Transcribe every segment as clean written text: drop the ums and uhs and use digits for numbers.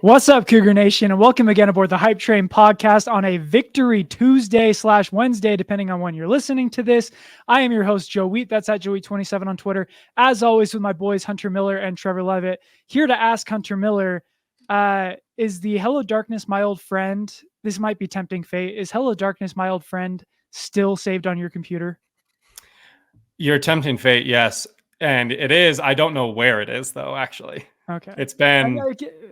What's up, Cougar Nation, and welcome again aboard the Hype Train podcast on a Victory Tuesday / Wednesday, depending on when you're listening to this. I am your host, Joe Wheat. That's at Joe27 on Twitter. As always, with my boys, Hunter Miller and Trevor Levitt, here to ask Hunter Miller, is the Hello Darkness, my old friend, this might be tempting fate, is Hello Darkness, my old friend, still saved on your computer? You're tempting fate, yes. And it is. I don't know where it is, though, actually. Okay. It's been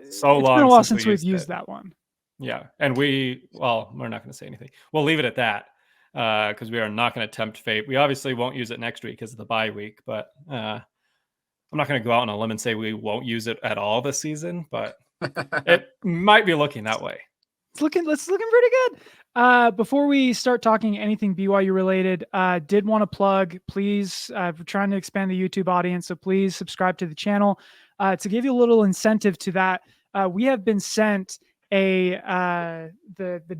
so long. It's been a while since we've used that one. Yeah. And we're not going to say anything. We'll leave it at that because we are not going to tempt fate. We obviously won't use it next week because of the bye week, but I'm not going to go out on a limb and say we won't use it at all this season, but it might be looking that way. It's looking pretty good. Before we start talking anything BYU related, did want to plug, please, we're trying to expand the YouTube audience, so please subscribe to the channel. To give you a little incentive to that, we have been sent the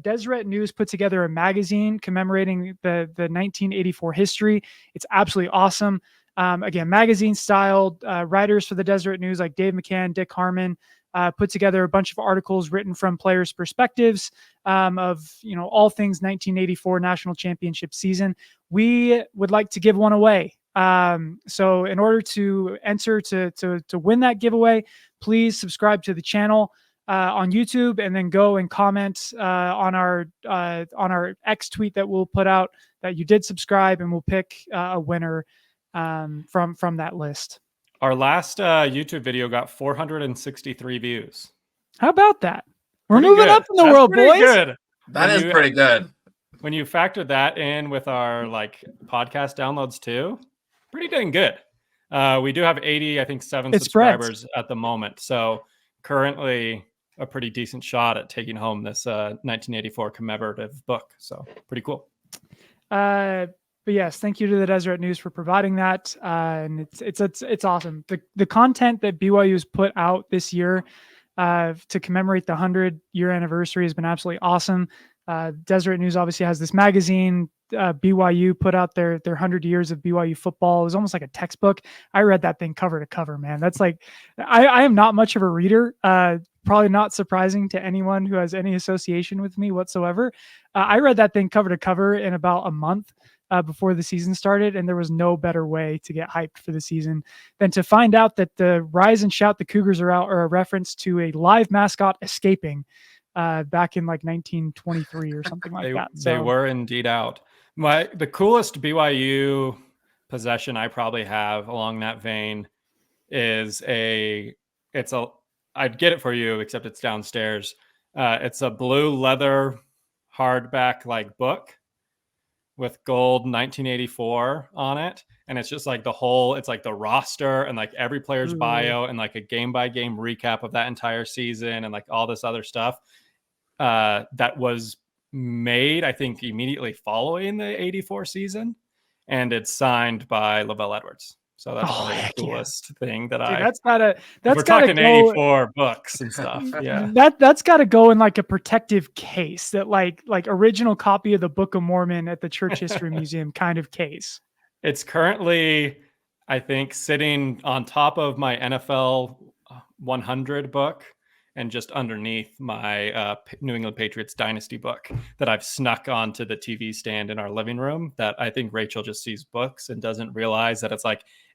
Deseret News put together a magazine commemorating the 1984 history. It's absolutely awesome. Again, magazine styled, writers for the Deseret News like Dave McCann, Dick Harmon, put together a bunch of articles written from players' perspectives of all things 1984 national championship season. We would like to give one away. So in order to enter to win that giveaway, please subscribe to the channel on YouTube and then go and comment on our X tweet that we'll put out that you did subscribe, and we'll pick a winner from that list. Our last YouTube video got 463 views. How about that? We're moving up in the world, boys. Good. That is pretty good. When you factor that in with our podcast downloads too, pretty dang good. We do have 7 subscribers at the moment. So currently a pretty decent shot at taking home this 1984 commemorative book. So pretty cool. But yes, thank you to the Deseret News for providing that. And it's awesome. The content that BYU has put out this year to commemorate the 100-year anniversary has been absolutely awesome. Deseret News obviously has this magazine. BYU put out their 100 years of BYU football. It was almost like a textbook. I read that thing cover to cover, man. That's like, I am not much of a reader. Probably not surprising to anyone who has any association with me whatsoever. I read that thing cover to cover in about a month before the season started, and there was no better way to get hyped for the season than to find out that the Rise and Shout the Cougars are out are a reference to a live mascot escaping back in 1923 or something like that. So, they were indeed out. The coolest BYU possession I probably have along that vein is I'd get it for you, except it's downstairs. It's a blue leather hardback book with gold 1984 on it. And it's just it's the roster and every player's bio and a game by game recap of that entire season and all this other stuff that was made, I think, immediately following the 84 season. And it's signed by Lavelle Edwards. So that's probably the coolest thing that we're talking 84 books and stuff. Yeah. That's got to go in a protective case, that like original copy of the Book of Mormon at the Church History Museum kind of case. It's currently, I think, sitting on top of my NFL 100 book and just underneath my New England Patriots Dynasty book that I've snuck onto the TV stand in our living room, that I think Rachel just sees books and doesn't realize that it's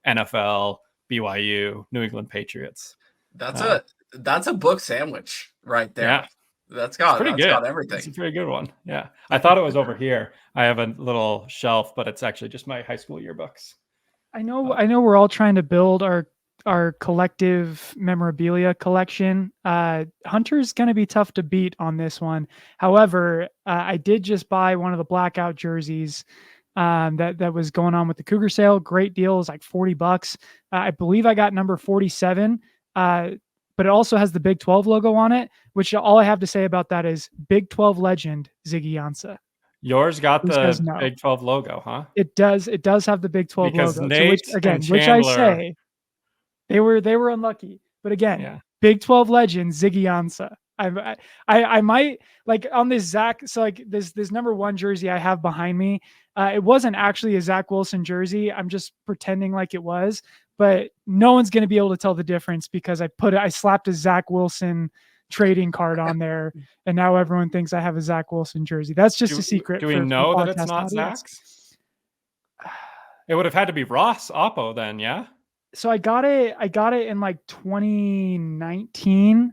NFL, BYU, New England Patriots. That's a book sandwich right there. Yeah. That's got everything. It's a pretty good one. Yeah. I thought it was over here. I have a little shelf, but it's actually just my high school yearbooks. I know we're all trying to build our collective memorabilia collection. Hunter's going to be tough to beat on this one. However, I did just buy one of the blackout jerseys that was going on with the Cougar sale. Great deal. It was $40. I believe I got number 47. But it also has the Big 12 logo on it, which all I have to say about that is Big 12 legend Ziggy Ansah. Yours got the Big 12 logo, huh? It does. It does have the Big 12 because logo. Nate which I say they were unlucky. But again, Big 12 legend Ziggy Ansah. I might on this Zach. So this number 1 jersey I have behind me. It wasn't actually a Zach Wilson jersey. I'm just pretending like it was. But no one's going to be able to tell the difference because I slapped a Zach Wilson trading card on there, and now everyone thinks I have a Zach Wilson jersey. That's just a secret. Do we know that it's not Zach's? It would have had to be Ross Oppo then, yeah. So I got it in like 2019.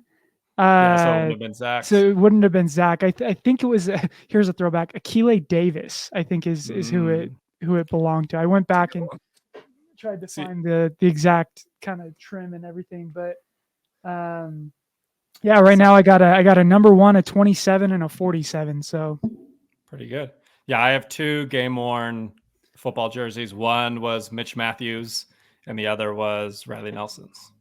Yeah, so it wouldn't have been Zach. So it wouldn't have been Zach. I think it was. Here's a throwback. Akile Davis, I think, is who it belonged to. I went back and tried to find the exact kind of trim and everything, but yeah, right now I got a number 1, a 27, and a 47. So pretty good. Yeah, I have 2 game worn football jerseys. One was Mitch Matthews, and the other was Riley Nelson's.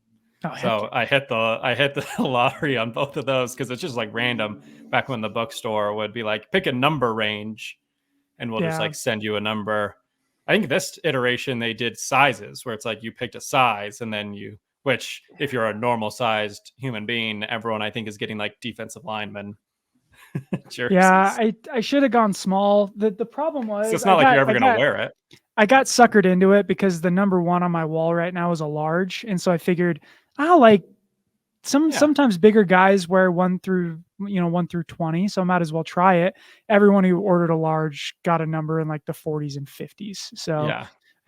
Oh, so I hit the lottery on both of those because it's just like random. Back when the bookstore would be like, pick a number range, and we'll just like send you a number. I think this iteration they did sizes where it's like you picked a size and then which if you're a normal sized human being, everyone I think is getting like defensive lineman jerseys. Yeah, I should have gone small. The problem was so it's not like you're ever going to wear it. I got suckered into it because the number 1 on my wall right now is a large. And so I figured, like sometimes bigger guys wear 1 through 20. So I might as well try it. Everyone who ordered a large got a number in like the 40s and 50s. So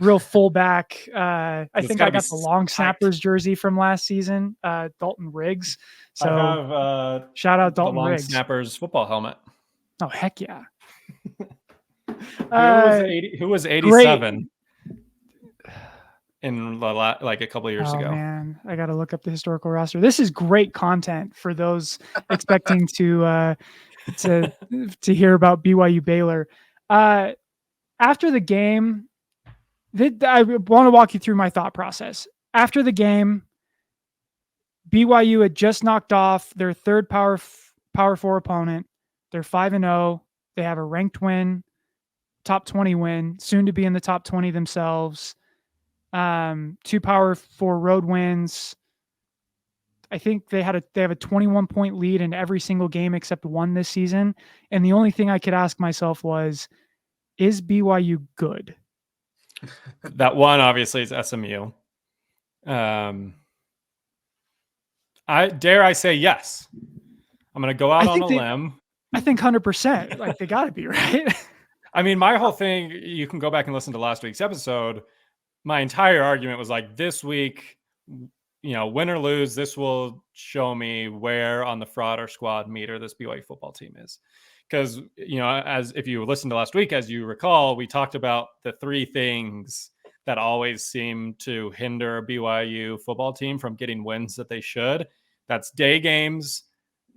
real fullback. I think I got the long snappers jersey from last season, Dalton Riggs. So I have, shout out Dalton long Riggs. Snappers football helmet. Oh, heck yeah. Who was 87 in like a couple of years ago? Man, I got to look up the historical roster. This is great content for those expecting to hear about BYU Baylor. After the game, I want to walk you through my thought process. After the game, BYU had just knocked off their third Power 4 opponent. They're 5-0. They have a ranked win, top 20 win, soon to be in the top 20 themselves. 2 Power 4 road wins. I think they have a 21-point lead in every single game except one this season. And the only thing I could ask myself was, is BYU good? That one obviously is SMU. I say yes. I'm going to go out on a limb. I think 100%. Like they got to be, right? I mean, my whole thing, you can go back and listen to last week's episode. My entire argument was like, this week, win or lose, this will show me where on the fraud or squad meter this BYU football team is. Because, as if you listened to last week, as you recall, we talked about the 3 things that always seem to hinder a BYU football team from getting wins that they should. That's day games,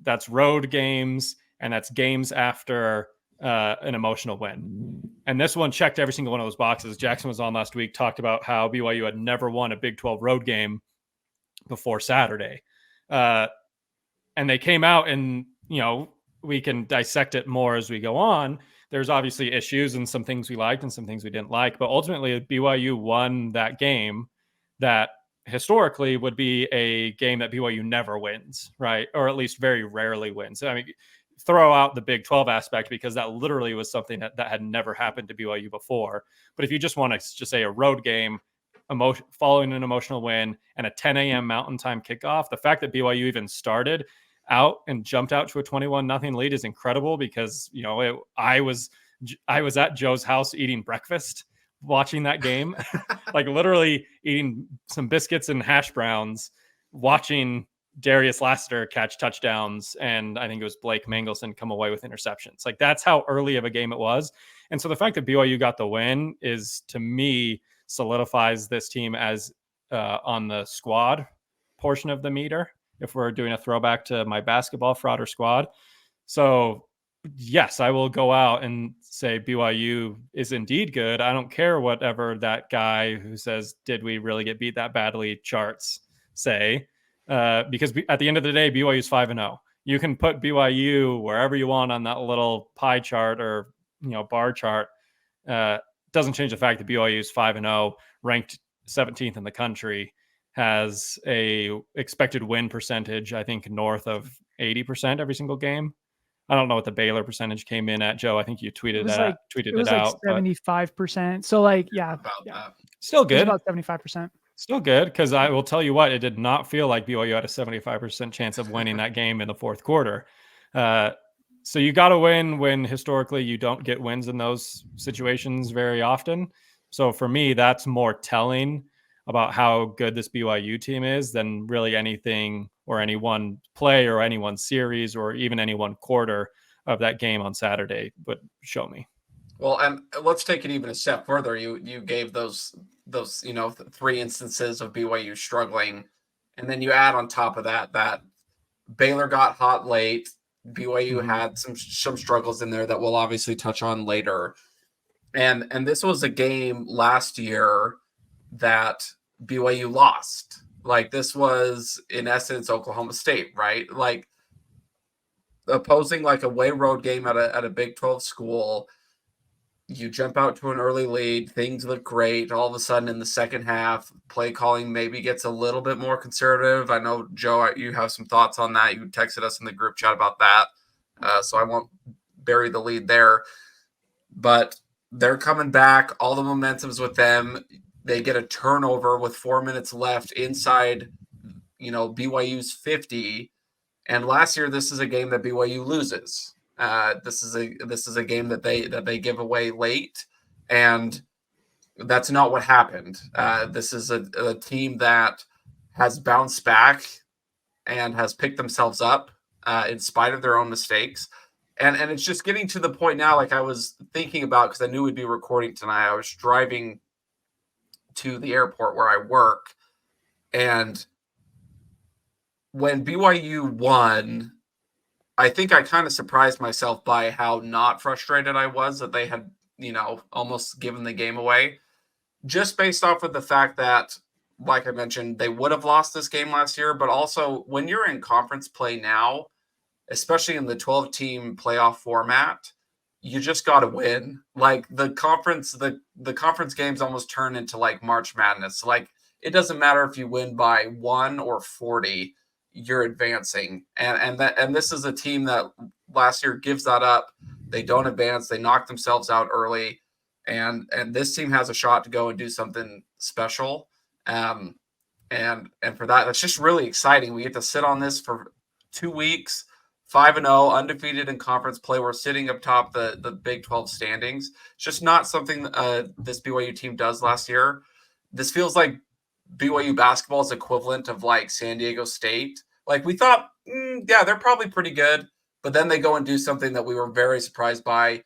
that's road games, and that's games after an emotional win. And this one checked every single one of those boxes. Jackson was on last week, talked about how BYU had never won a Big 12 road game before Saturday. And they came out and, we can dissect it more as we go on. There's obviously issues and some things we liked and some things we didn't like, but ultimately BYU won that game that historically would be a game that BYU never wins, right? Or at least very rarely wins. I mean, throw out the Big 12 aspect because that literally was something that had never happened to BYU before. But if you just want to just say a road game, following an emotional win and a 10 a.m. Mountain Time kickoff, the fact that BYU even started out and jumped out to a 21-0 lead is incredible because, I was at Joe's house eating breakfast, watching that game, like literally eating some biscuits and hash browns, watching Darius Lassiter catch touchdowns, and I think it was Blake Mangelson come away with interceptions. Like that's how early of a game it was. And so the fact that BYU got the win is, to me, solidifies this team as on the squad portion of the meter, if we're doing a throwback to my basketball fraud or squad. So yes, I will go out and say BYU is indeed good. I don't care whatever that guy who says, did we really get beat that badly charts say, because at the end of the day, BYU is 5-0. You can put BYU wherever you want on that little pie chart or, bar chart. Doesn't change the fact that BYU is 5-0, ranked 17th in the country, has a expected win percentage, I think, north of 80% every single game. I don't know what the Baylor percentage came in at, Joe. I think you tweeted it out. Like 75%. So yeah. Still good. About 75%. Still good, because I will tell you what, it did not feel like BYU had a 75% chance of winning that game in the fourth quarter. So you got to win when historically you don't get wins in those situations very often. So for me, that's more telling about how good this BYU team is than really anything or any one play or any one series or even any one quarter of that game on Saturday would show me. Well, and let's take it even a step further. You gave those three instances of BYU struggling, and then you add on top of that Baylor got hot late. BYU had some struggles in there that we'll obviously touch on later. And this was a game last year that BYU lost. Like, this was in essence Oklahoma State, right? Like, opposing like a away road game at a Big 12 school. You jump out to an early lead, things look great. All of a sudden in the second half, play calling maybe gets a little bit more conservative. I know, Joe, you have some thoughts on that. You texted us in the group chat about that. So I won't bury the lead there. But they're coming back. All the momentum's with them. They get a turnover with 4 minutes left inside, BYU's 50. And last year, this is a game that BYU loses. This is a game that they give away late, and that's not what happened. This is a team that has bounced back and has picked themselves up in spite of their own mistakes. And it's just getting to the point now, like I was thinking about, because I knew we'd be recording tonight. I was driving to the airport where I work, and when BYU won, I think I kind of surprised myself by how not frustrated I was that they had, almost given the game away, just based off of the fact that, like I mentioned, they would have lost this game last year. But also, when you're in conference play now, especially in the 12-team playoff format, you just got to win. Like, the conference games almost turn into like March Madness. Like, it doesn't matter if you win by 1 or 40. You're advancing, and this is a team that last year gives that up. They don't advance. They knock themselves out early, and this team has a shot to go and do something special. And for that, that's just really exciting. We get to sit on this for 2 weeks, 5-0, undefeated in conference play. We're sitting up top the Big 12 standings. It's just not something this BYU team does last year. This feels like BYU basketball is equivalent of like San Diego State. Like, we thought, yeah, they're probably pretty good, but then they go and do something that we were very surprised by,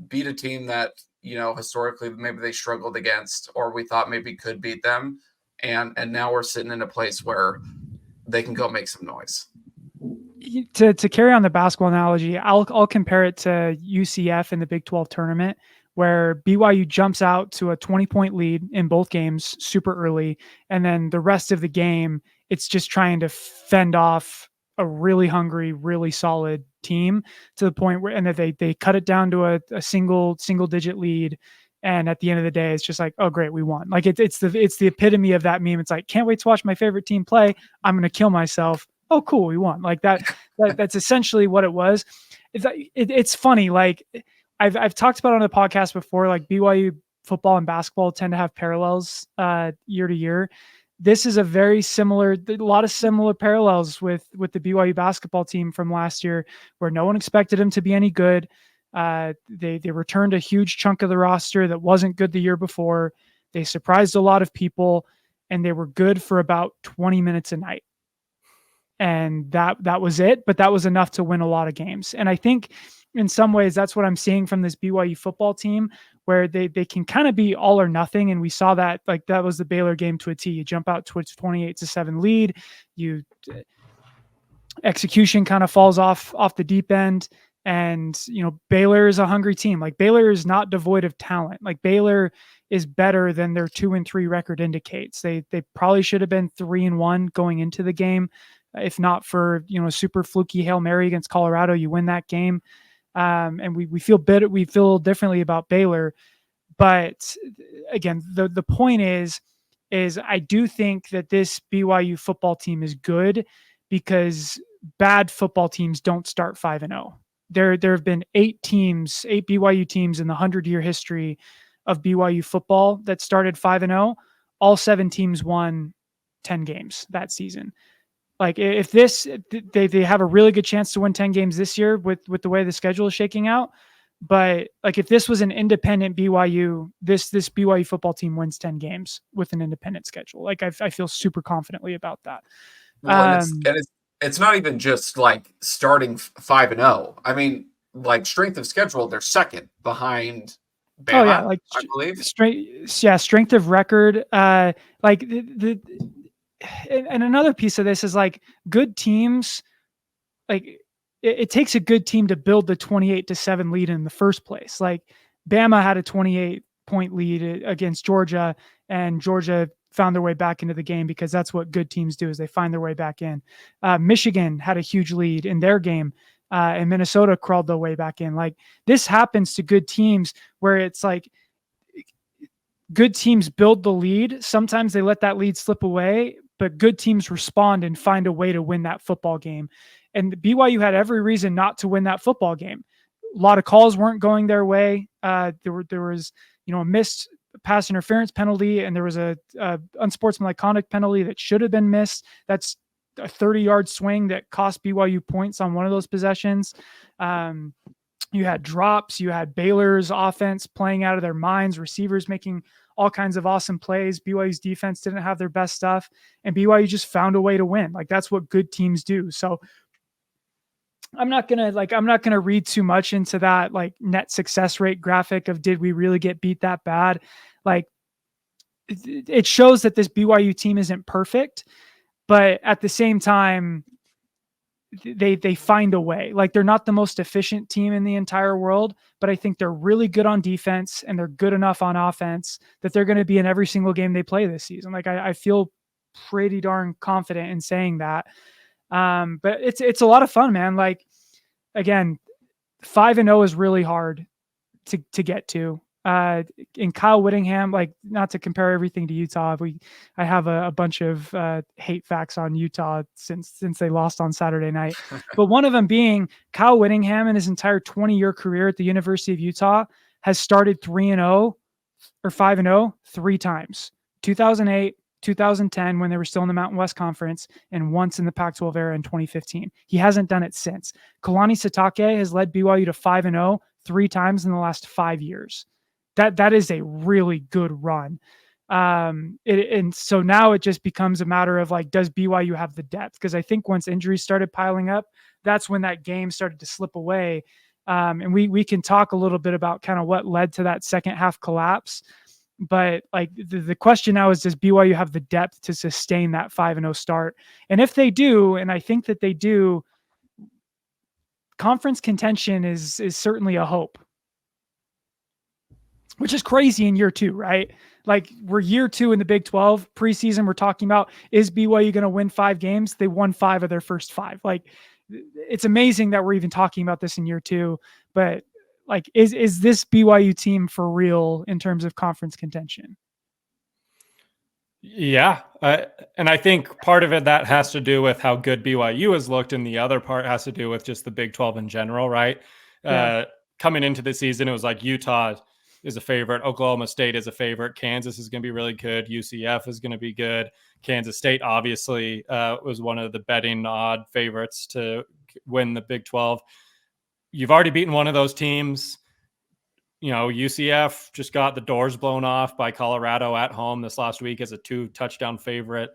beat a team that, historically maybe they struggled against, or we thought maybe could beat them. And now we're sitting in a place where they can go make some noise. To carry on the basketball analogy, I'll compare it to UCF in the Big 12 tournament, where BYU jumps out to a 20-point lead in both games super early. And then the rest of the game, it's just trying to fend off a really hungry, really solid team to the point where, and that they cut it down to a single digit lead. And at the end of the day, it's just like, oh, great, we won. Like, it's the epitome of that meme. It's like, can't wait to watch my favorite team play. I'm going to kill myself. Oh, cool, we won. Like that's essentially what it was. It's funny. Like, I've talked about it on the podcast before, like BYU football and basketball tend to have parallels year to year. This is a lot of similar parallels with the BYU basketball team from last year, where no one expected them to be any good. They returned a huge chunk of the roster that wasn't good the year before. They surprised a lot of people, and they were good for about 20 minutes a night. And that was it, but that was enough to win a lot of games. And I think in some ways that's what I'm seeing from this BYU football team, where they can kind of be all or nothing. And we saw that, like, that was the Baylor game to a T. You jump out to a 28-7 lead, execution kind of falls off the deep end. And, Baylor is a hungry team. Like, Baylor is not devoid of talent. Like, Baylor is better than their 2-3 record indicates. They probably should have been 3-1 going into the game. If not for, a super fluky Hail Mary against Colorado, you win that game. And we feel we feel differently about Baylor. But again, the point is I do think that this BYU football team is good, because bad football teams don't start 5-0. There have been 8 BYU teams in the 100-year history of BYU football that started 5-0. all 7 teams won 10 games that season. Like if this, they have a really good chance to win 10 games this year with the way the schedule is shaking out. But like if this was an independent BYU, this BYU football team wins 10 games with an independent schedule. Like I feel super confidently about that. Well, it's not even just like starting 5-0. I mean, like strength of schedule, they're second behind Bama. Oh yeah, like I believe strength of record. Like and another piece of this is like good teams. Like it takes a good team to build the 28-7 lead in the first place. Like Bama had a 28-point lead against Georgia, and Georgia found their way back into the game because that's what good teams do, is they find their way back in. Michigan had a huge lead in their game, and Minnesota crawled their way back in. Like this happens to good teams where it's like good teams build the lead. Sometimes they let that lead slip away, but good teams respond and find a way to win that football game. And BYU had every reason not to win that football game. A lot of calls weren't going their way. There was, a missed pass interference penalty, and there was a unsportsmanlike conduct penalty that should have been missed. That's a 30-yard swing that cost BYU points on one of those possessions. You had drops. You had Baylor's offense playing out of their minds, receivers making all kinds of awesome plays. BYU's defense didn't have their best stuff, and BYU just found a way to win. Like that's what good teams do. So I'm not gonna read too much into that like net success rate graphic of did we really get beat that bad? Like it shows that this BYU team isn't perfect, but at the same time, they find a way. Like they're not the most efficient team in the entire world, but I think they're really good on defense and they're good enough on offense that they're going to be in every single game they play this season. Like I feel pretty darn confident in saying that. But it's a lot of fun, man. Like again, 5-0 is really hard to get to. In Kyle Whittingham, like not to compare everything to Utah. I have a bunch of hate facts on Utah since they lost on Saturday night. But one of them being Kyle Whittingham in his entire 20-year career at the University of Utah has started 3-0 or 5-0 3 times. 2008, 2010 when they were still in the Mountain West Conference, and once in the Pac-12 era in 2015. He hasn't done it since. Kalani Sitake has led BYU to 5-0 3 times in the last 5 years. That is a really good run. And so now it just becomes a matter of like, does BYU have the depth? Because I think once injuries started piling up, that's when that game started to slip away. And we can talk a little bit about kind of what led to that second half collapse. But like the question now is, does BYU have the depth to sustain that 5-0 start? And if they do, and I think that they do, conference contention is certainly a hope. Which is crazy in year 2, right? Like we're year 2 in the Big 12 preseason. We're talking about, is BYU going to win 5 games? They won 5 of their first 5. Like it's amazing that we're even talking about this in year 2, but like, is this BYU team for real in terms of conference contention? Yeah. And I think part of it that has to do with how good BYU has looked. And the other part has to do with just the Big 12 in general, right? Yeah. Coming into the season, it was like Utah is a favorite. Oklahoma State is a favorite. Kansas is going to be really good. UCF is going to be good. Kansas State obviously was one of the betting odd favorites to win the Big 12. You've already beaten one of those teams. UCF just got the doors blown off by Colorado at home this last week as a 2-touchdown favorite.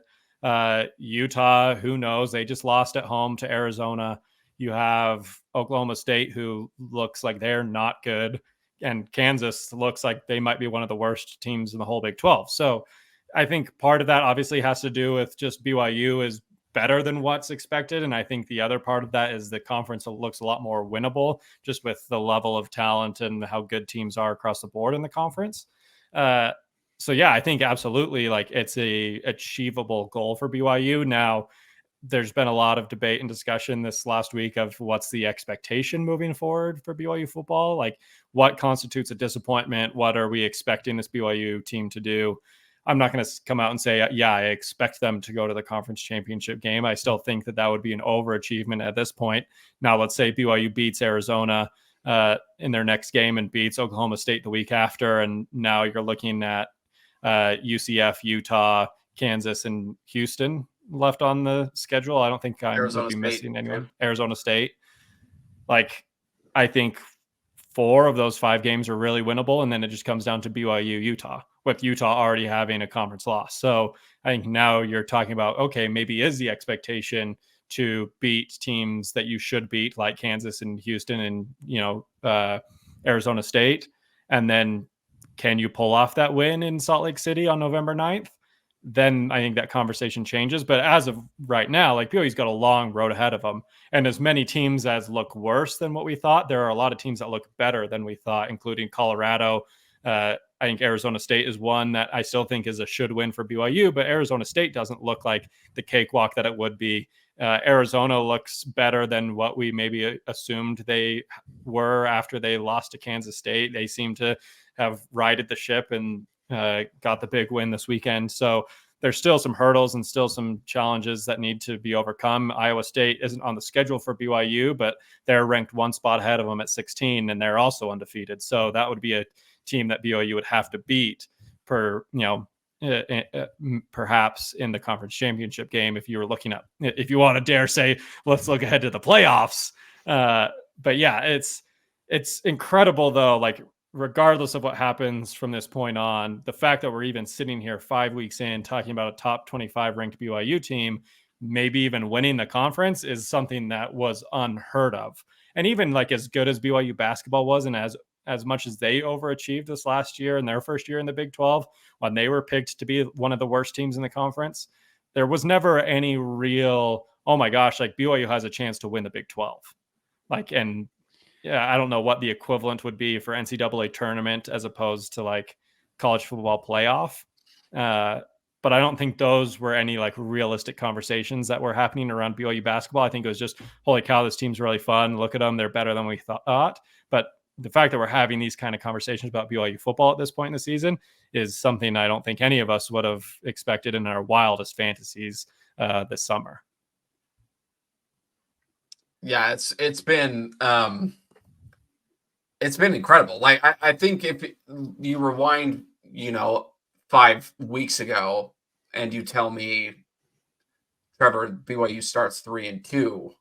Utah, who knows? They just lost at home to Arizona. You have Oklahoma State, who looks like they're not good. And Kansas looks like they might be one of the worst teams in the whole Big 12. So I think part of that obviously has to do with just BYU is better than what's expected. And I think the other part of that is the conference looks a lot more winnable just with the level of talent and how good teams are across the board in the conference. So yeah, I think absolutely like it's a achievable goal for BYU. Now, there's been a lot of debate and discussion this last week of what's the expectation moving forward for BYU football. Like what constitutes a disappointment? What are we expecting this BYU team to do? I'm not going to come out and say, yeah, I expect them to go to the conference championship game. I still think that would be an overachievement at this point. Now, let's say BYU beats Arizona in their next game and beats Oklahoma State the week after. And now you're looking at UCF, Utah, Kansas, and Houston left on the schedule. I don't think I would be missing anyone. Arizona State. Like, I think 4 of those 5 games are really winnable, and then it just comes down to BYU, Utah, with Utah already having a conference loss. So I think now you're talking about, okay, maybe is the expectation to beat teams that you should beat, like Kansas and Houston and, Arizona State. And then can you pull off that win in Salt Lake City on November 9th? Then I think that conversation changes. But as of right now, like, BYU's got a long road ahead of them. And as many teams as look worse than what we thought, there are a lot of teams that look better than we thought, including Colorado. I think Arizona State is one that I still think is a should win for BYU, but Arizona State doesn't look like the cakewalk that it would be. Arizona looks better than what we maybe assumed they were after they lost to Kansas State. They seem to have righted the ship and got the big win this weekend. So there's still some hurdles and still some challenges that need to be overcome. Iowa State isn't on the schedule for BYU, but they're ranked 1 spot ahead of them at 16, and they're also undefeated. So that would be a team that BYU would have to beat perhaps in the conference championship game if you were looking at, if you want to dare say, let's look ahead to the playoffs. But yeah, it's incredible though. Like, regardless of what happens from this point on, the fact that we're even sitting here 5 weeks in talking about a top 25 ranked BYU team, maybe even winning the conference, is something that was unheard of. And even like as good as BYU basketball was, and as much as they overachieved this last year in their first year in the Big 12, when they were picked to be one of the worst teams in the conference, there was never any real, oh my gosh, like BYU has a chance to win the Big 12. Like, and yeah, I don't know what the equivalent would be for NCAA tournament as opposed to like college football playoff. But I don't think those were any like realistic conversations that were happening around BYU basketball. I think it was just, holy cow, this team's really fun. Look at them. They're better than we thought. But the fact that we're having these kind of conversations about BYU football at this point in the season is something I don't think any of us would have expected in our wildest fantasies this summer. Yeah, it's been incredible. Like, I think if you rewind, 5 weeks ago and you tell me, Trevor, BYU starts 3-2,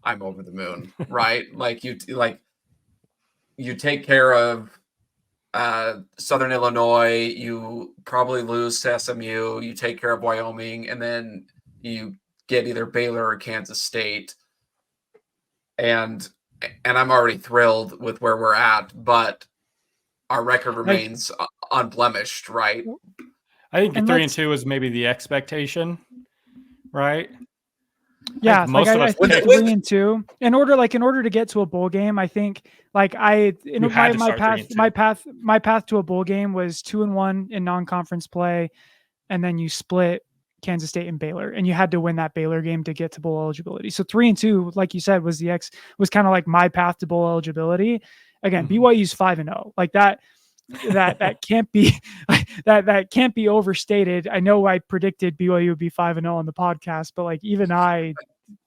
I'm over the moon, right? You take care of Southern Illinois, you probably lose to SMU, you take care of Wyoming, and then you get either Baylor or Kansas State. And I'm already thrilled with where we're at, but our record remains unblemished, right? I think 3-2 is maybe the expectation, right? Yeah, I think 3-2. In order to get to a bowl game, I think my path to a bowl game was 2-1 in non-conference play, and then you split Kansas State and Baylor, and you had to win that Baylor game to get to bowl eligibility. So 3-2, like you said, was kind of like my path to bowl eligibility. Again, BYU's 5-0. Like that can't be that can't be overstated. I know I predicted BYU would be 5-0 on the podcast, but like even I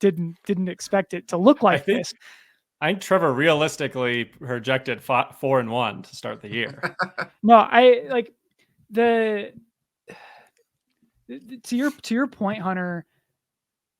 didn't expect it to look like this. I think Trevor realistically projected 4-1 to start the year. No, I like to your point, Hunter.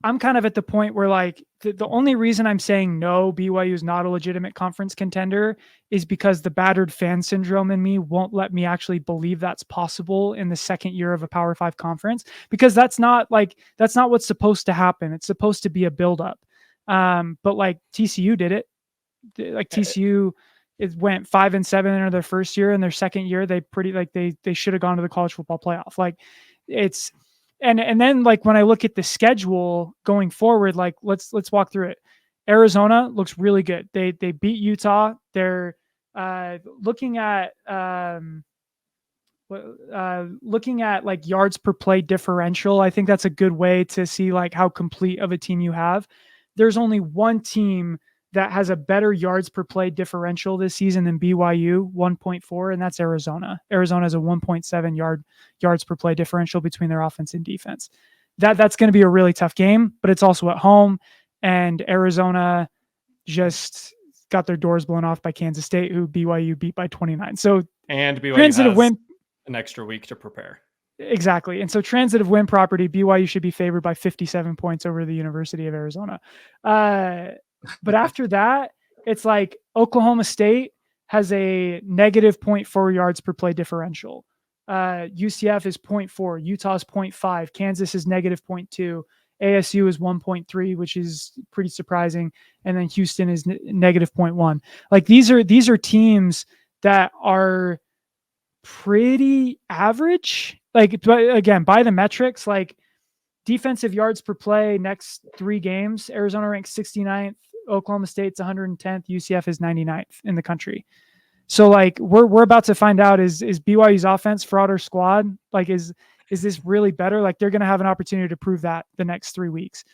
I'm kind of at the point where like the only reason I'm saying no, BYU is not a legitimate conference contender, is because the battered fan syndrome in me won't let me actually believe that's possible in the second year of a Power 5 conference, because that's not what's supposed to happen. It's supposed to be a buildup. But like TCU did it. Like TCU, it went 5-7 in their first year. In their second year, they should have gone to the college football playoff. Like it's. And then like when I look at the schedule going forward, like let's walk through it. Arizona looks really good. They beat Utah. They're looking at like yards per play differential. I think that's a good way to see like how complete of a team you have. There's only one team that has a better yards per play differential this season than BYU, 1.4, and that's Arizona. Arizona has a 1.7 yards per play differential between their offense and defense. That's going to be a really tough game, but it's also at home, and Arizona just got their doors blown off by Kansas State, who BYU beat by 29. So and BYU transitive win. an extra week to prepare. Exactly. And so transitive win property, BYU should be favored by 57 points over the University of Arizona. But after that, it's like Oklahoma State has a negative 0.4 yards per play differential. UCF is 0.4, Utah is 0.5, Kansas is negative 0.2, ASU is 1.3, which is pretty surprising. And then Houston is negative 0.1. Like these are teams that are pretty average. Like, but again, by the metrics, like defensive yards per play, next 3 games, Arizona ranks 69th, Oklahoma State's 110th, UCF is 99th in the country. So like we're about to find out is BYU's offense fraud or squad? Like is this really better? Like they're going to have an opportunity to prove that the next 3 weeks.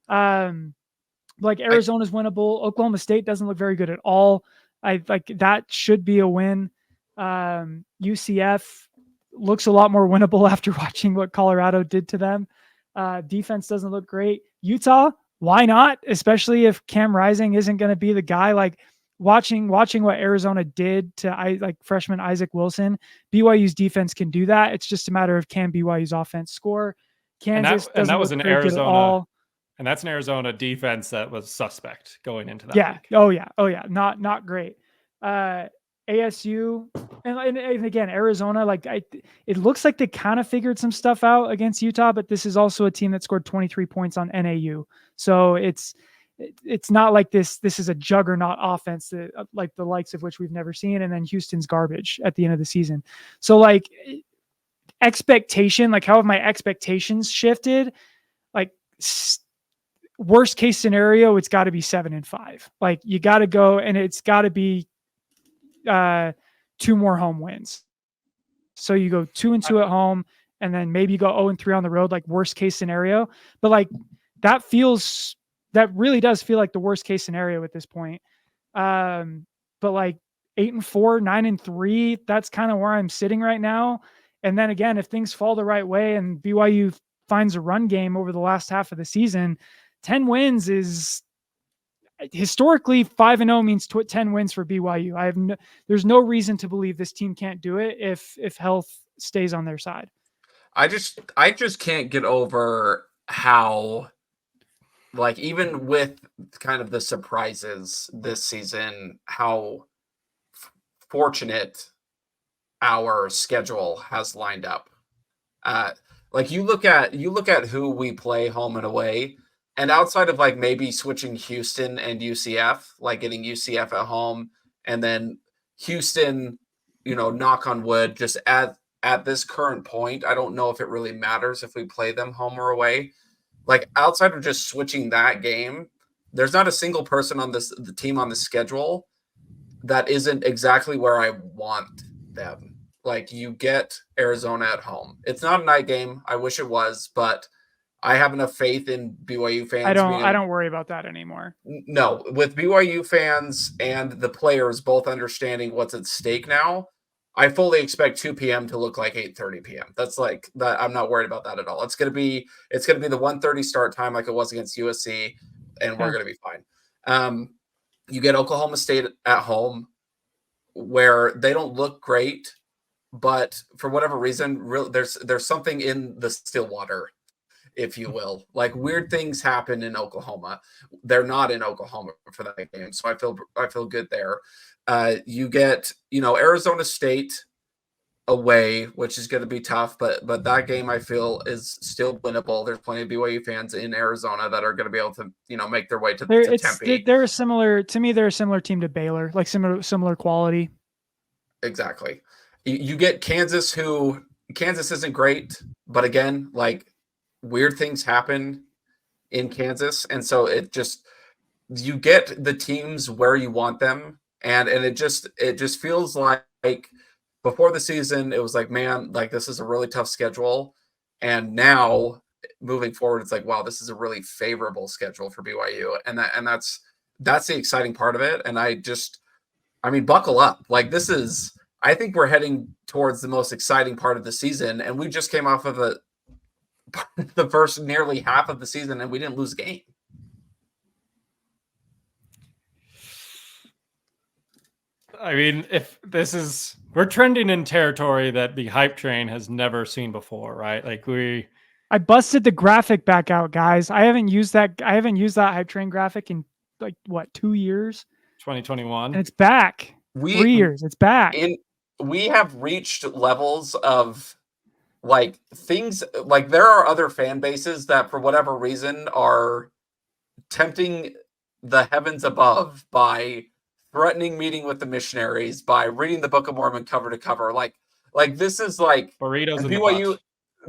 Like Arizona's winnable. Oklahoma State doesn't look very good at all. I like that should be a win. UCF looks a lot more winnable after watching what Colorado did to them. Defense doesn't look great. Utah, why not? Especially if Cam Rising isn't going to be the guy. Like watching what Arizona did to freshman Isaac Wilson. BYU's defense can do that. It's just a matter of can BYU's offense score. Kansas doesn't look very good at all. And that's an Arizona defense that was suspect going into that. Yeah. week. Oh yeah. Not great. ASU and again, Arizona, like it looks like they kind of figured some stuff out against Utah, but this is also a team that scored 23 points on NAU. So it's not like this is a juggernaut offense that like the likes of which we've never seen. And then Houston's garbage at the end of the season. So like expectation, like how have my expectations shifted? Like worst case scenario, it's got to be 7-5. Like you got to go, and it's got to be 2 more home wins. So you go 2-2 at home, and then maybe you go 0-3 on the road, like worst case scenario. But like that really does feel like the worst case scenario at this point. But like 8-4, 9-3, that's kind of where I'm sitting right now. And then again, if things fall the right way and BYU finds a run game over the last half of the season, 10 wins is historically 5-0 means 10 wins for BYU. There's no reason to believe this team can't do it if health stays on their side. I just can't get over how, like, even with kind of the surprises this season, how fortunate our schedule has lined up. Like you look at who we play home and away, and outside of like maybe switching Houston and UCF, like getting UCF at home, and then Houston, knock on wood, just at this current point, I don't know if it really matters if we play them home or away. Like outside of just switching that game, there's not a single person on the team on the schedule that isn't exactly where I want them. Like you get Arizona at home. It's not a night game. I wish it was, but I have enough faith in BYU fans. I don't worry about that anymore. No, with BYU fans and the players both understanding what's at stake now, I fully expect 2 p.m. to look like 8:30 p.m. That's like that. I'm not worried about that at all. It's gonna be the 1:30 start time like it was against USC, and we're gonna be fine. You get Oklahoma State at home, where they don't look great, but for whatever reason, there's something in the still water, if you will. Like weird things happen in Oklahoma. They're not in Oklahoma for that game, so I feel good there. You get Arizona State away, which is going to be tough, but that game I feel is still winnable. There's plenty of BYU fans in Arizona that are going to be able to make their way to Tempe. They're a similar team to Baylor, like similar quality. Exactly. You get Kansas, who Kansas isn't great, but again, like weird things happen in Kansas, and so you get the teams where you want them, and it just feels like before the season it was like, man, like this is a really tough schedule, and now moving forward it's like, wow, this is a really favorable schedule for BYU, and that's the exciting part of it. And I mean, buckle up. Like I think we're heading towards the most exciting part of the season, and we just came off of the first nearly half of the season, and we didn't lose a game. I mean, we're trending in territory that the hype train has never seen before, right? Like I busted the graphic back out, guys. I haven't used that hype train graphic in like what, 2 years? 2021. And it's back. 3 years. It's back. We have reached levels of like things like there are other fan bases that for whatever reason are tempting the heavens above by threatening meeting with the missionaries, by reading the Book of Mormon cover to cover. Like this is like burritos in BYU.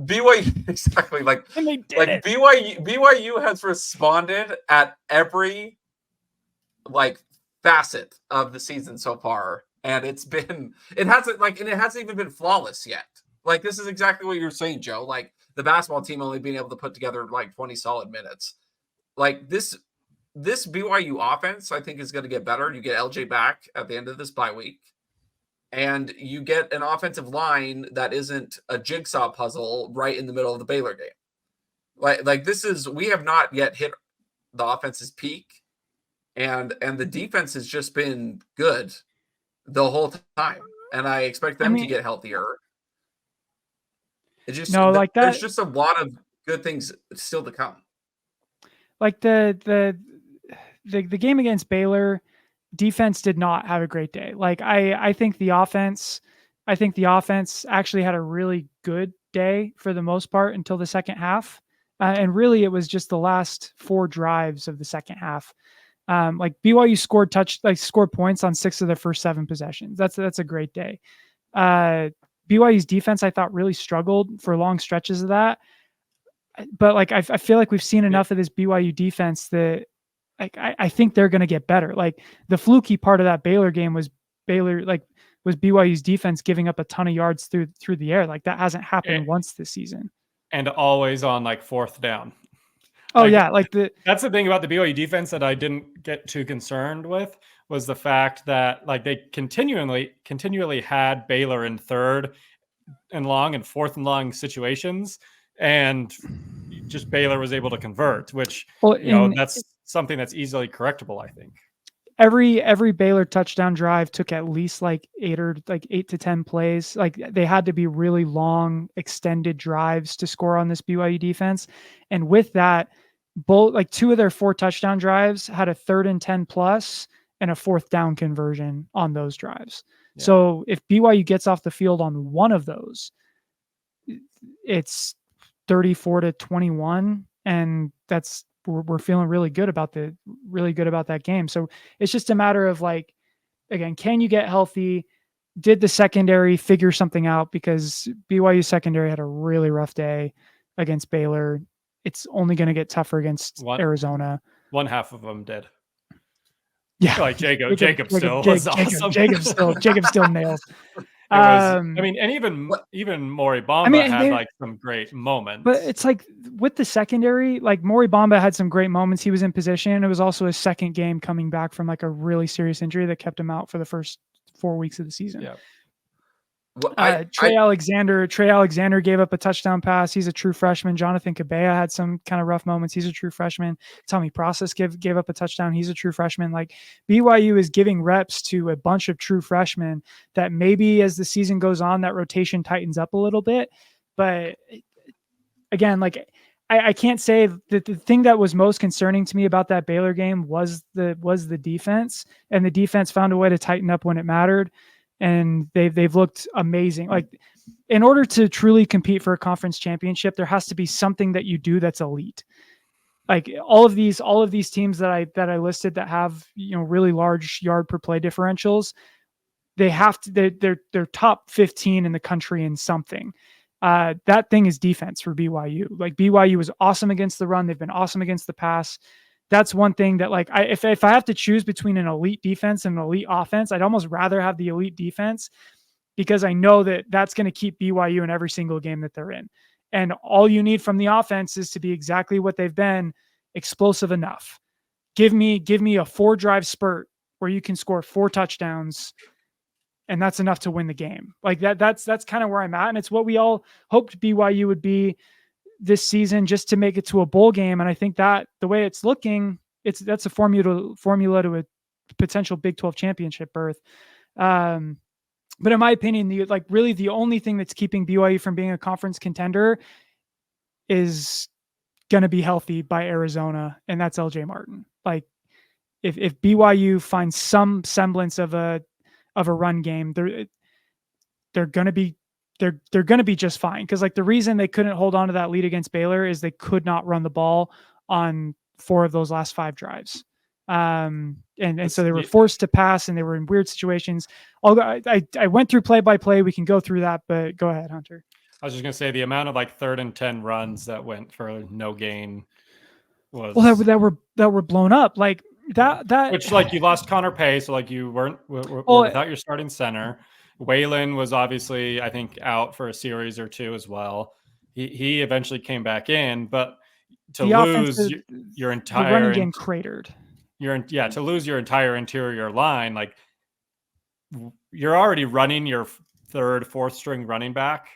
BYU exactly like And they did like it. BYU has responded at every like facet of the season so far, and it hasn't even been flawless yet. Like this is exactly what you're saying, Joe. Like the basketball team only being able to put together like 20 solid minutes. Like this BYU offense, I think, is going to get better. You get LJ back at the end of this bye week, and you get an offensive line that isn't a jigsaw puzzle right in the middle of the Baylor game. Like we have not yet hit the offense's peak, and the defense has just been good the whole time, and I expect them to get healthier. It just there's just a lot of good things still to come. Like the game against Baylor, defense did not have a great day. Like I think the offense actually had a really good day for the most part until the second half. And really it was just the last 4 drives of the second half. Like BYU scored points on 6 of their first 7 possessions. That's a great day. BYU's defense, I thought, really struggled for long stretches of that. But like I feel like we've seen enough of this BYU defense that I think they're going to get better. Like the fluky part of that Baylor game was BYU's defense giving up a ton of yards through the air. Like that hasn't happened once this season. And always on like 4th down. Oh yeah, that's the thing about the BYU defense that I didn't get too concerned with was the fact that like they continually had Baylor in 3rd and long and 4th and long situations, and just Baylor was able to convert, which that's something that's easily correctable, I think. Every Baylor touchdown drive took at least 8 to 10 plays. Like they had to be really long, extended drives to score on this BYU defense. And with that, both 2 of their 4 touchdown drives had a 3rd and 10 plus and a 4th down conversion on those drives. Yeah. So if BYU gets off the field on one of those, it's 34-21, and we're feeling really good about that game. So it's just a matter of again, can you get healthy? Did the secondary figure something out? Because BYU secondary had a really rough day against Baylor. It's only going to get tougher against Arizona. One half of them did. Yeah. Like Jacob still was awesome. Jacob still nails. And even Maury Bamba had some great moments. But it's like with the secondary, like Maury Bamba had some great moments. He was in position. It was also his second game coming back from a really serious injury that kept him out for the first 4 weeks of the season. Yeah. Well, Trey Alexander gave up a touchdown pass. He's a true freshman. Jonathan Cabea had some kind of rough moments. He's a true freshman. Tommy Process gave up a touchdown. He's a true freshman. Like BYU is giving reps to a bunch of true freshmen that maybe as the season goes on, that rotation tightens up a little bit. But again, I can't say that the thing that was most concerning to me about that Baylor game was the defense, and the defense found a way to tighten up when it mattered. And they've looked amazing. Like in order to truly compete for a conference championship, there has to be something that you do that's elite. Like all of these teams that I listed that have, really large yard per play differentials, they're top 15 in the country in something. That thing is defense for BYU. Like BYU was awesome against the run. They've been awesome against the pass. That's one thing that if I have to choose between an elite defense and an elite offense, I'd almost rather have the elite defense, because I know that that's going to keep BYU in every single game that they're in. And all you need from the offense is to be exactly what they've been, explosive enough. Give me a 4-drive spurt where you can score 4 touchdowns, and that's enough to win the game. Like that's kind of where I'm at. And it's what we all hoped BYU would be this season, just to make it to a bowl game. And I think that the way it's looking, that's a formula to a potential Big 12 championship berth. But in my opinion, really the only thing that's keeping BYU from being a conference contender is going to be healthy by Arizona, and that's LJ Martin. Like if BYU finds some semblance of a run game, they're going to be just fine. Cause like the reason they couldn't hold on to that lead against Baylor is they could not run the ball on 4 of those last 5 drives. And so they were forced to pass, and they were in weird situations. I went through play by play. We can go through that, but go ahead, Hunter. I was just going to say the amount of like 3rd and 10 runs that went for no gain was that were blown up like that, which like you lost Connor Pay. So like you weren't without your starting center. Waylon was obviously, I think, out for a series or 2 as well. He eventually came back in, but to lose your entire running game cratered. To lose your entire interior line, like you're already running your 3rd, 4th string running back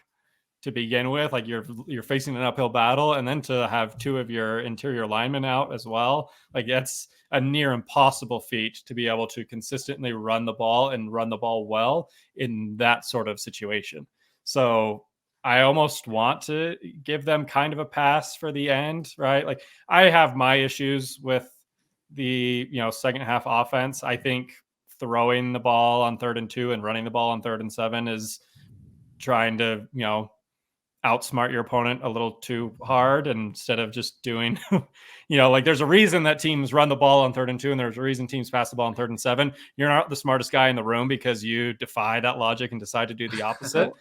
to begin with. Like you're facing an uphill battle, and then to have 2 of your interior linemen out as well, like that's a near impossible feat to be able to consistently run the ball and run the ball well in that sort of situation. So I almost want to give them kind of a pass for the end, right? Like I have my issues with the, second half offense. I think throwing the ball on 3rd and 2 and running the ball on 3rd and 7 is trying to, outsmart your opponent a little too hard instead of just doing, like there's a reason that teams run the ball on 3rd and 2, and there's a reason teams pass the ball on 3rd and 7. You're not the smartest guy in the room because you defy that logic and decide to do the opposite.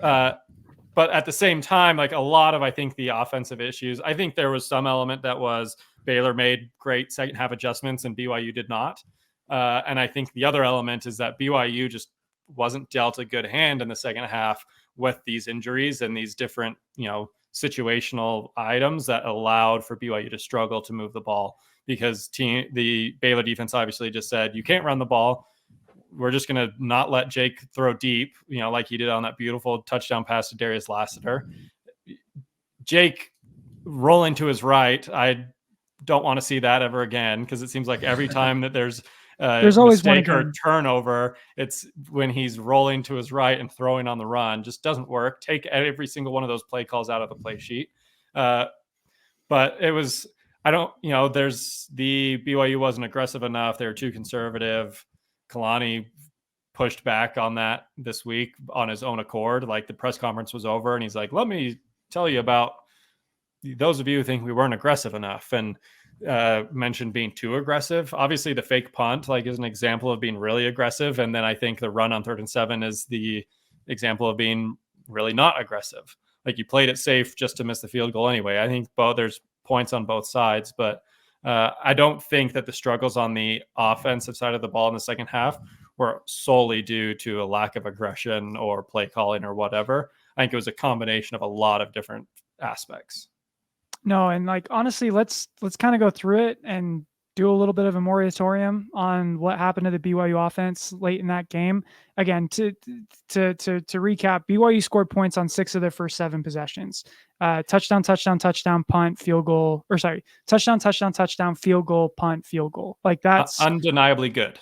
But at the same time, like a lot of, I think, the offensive issues, I think there was some element that was Baylor made great second half adjustments and BYU did not. And I think the other element is that BYU just wasn't dealt a good hand in the second half with these injuries and these different, situational items that allowed for BYU to struggle to move the ball, because the Baylor defense obviously just said, you can't run the ball. We're just going to not let Jake throw deep, like he did on that beautiful touchdown pass to Darius Lassiter. Jake rolling to his right, I don't want to see that ever again, because it seems like every time that there's always mistake or turnover, it's when he's rolling to his right and throwing on the run. Just doesn't work. Take every single one of those play calls out of the play sheet. But it was, there's the BYU wasn't aggressive enough. They were too conservative. Kalani pushed back on that this week on his own accord. Like the press conference was over and he's like, let me tell you about those of you who think we weren't aggressive enough, and mentioned being too aggressive. Obviously the fake punt is an example of being really aggressive. And then I think the run on 3rd and 7 is the example of being really not aggressive. Like you played it safe just to miss the field goal anyway. I think there's points on both sides, but I don't think that the struggles on the offensive side of the ball in the second half were solely due to a lack of aggression or play calling or whatever. I think it was a combination of a lot of different aspects. No, and honestly, let's kind of go through it and do a little bit of a moratorium on what happened to the BYU offense late in that game. Again, to recap, BYU scored points on 6 of their first 7 possessions. Touchdown, punt, field goal, touchdown, field goal, punt, field goal. Like that's undeniably good.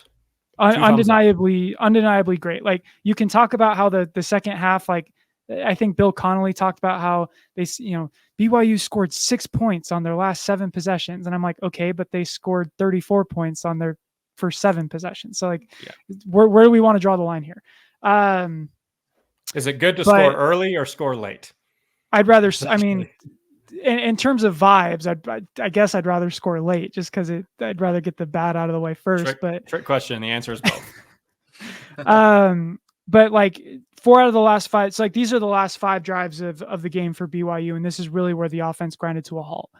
Undeniably great. Like you can talk about how the second half, I think Bill Connolly talked about how they, BYU scored 6 points on their last 7 possessions. And I'm like, okay, but they scored 34 points on their first 7 possessions. So where do we want to draw the line here? Is it good to score early or score late? I'd rather, in terms of vibes, I guess I'd rather score late just because I'd rather get the bad out of the way first. Trick question. The answer is both. But 4 out of the last 5, it's these are the last 5 drives of the game for BYU, and this is really where the offense grinded to a halt.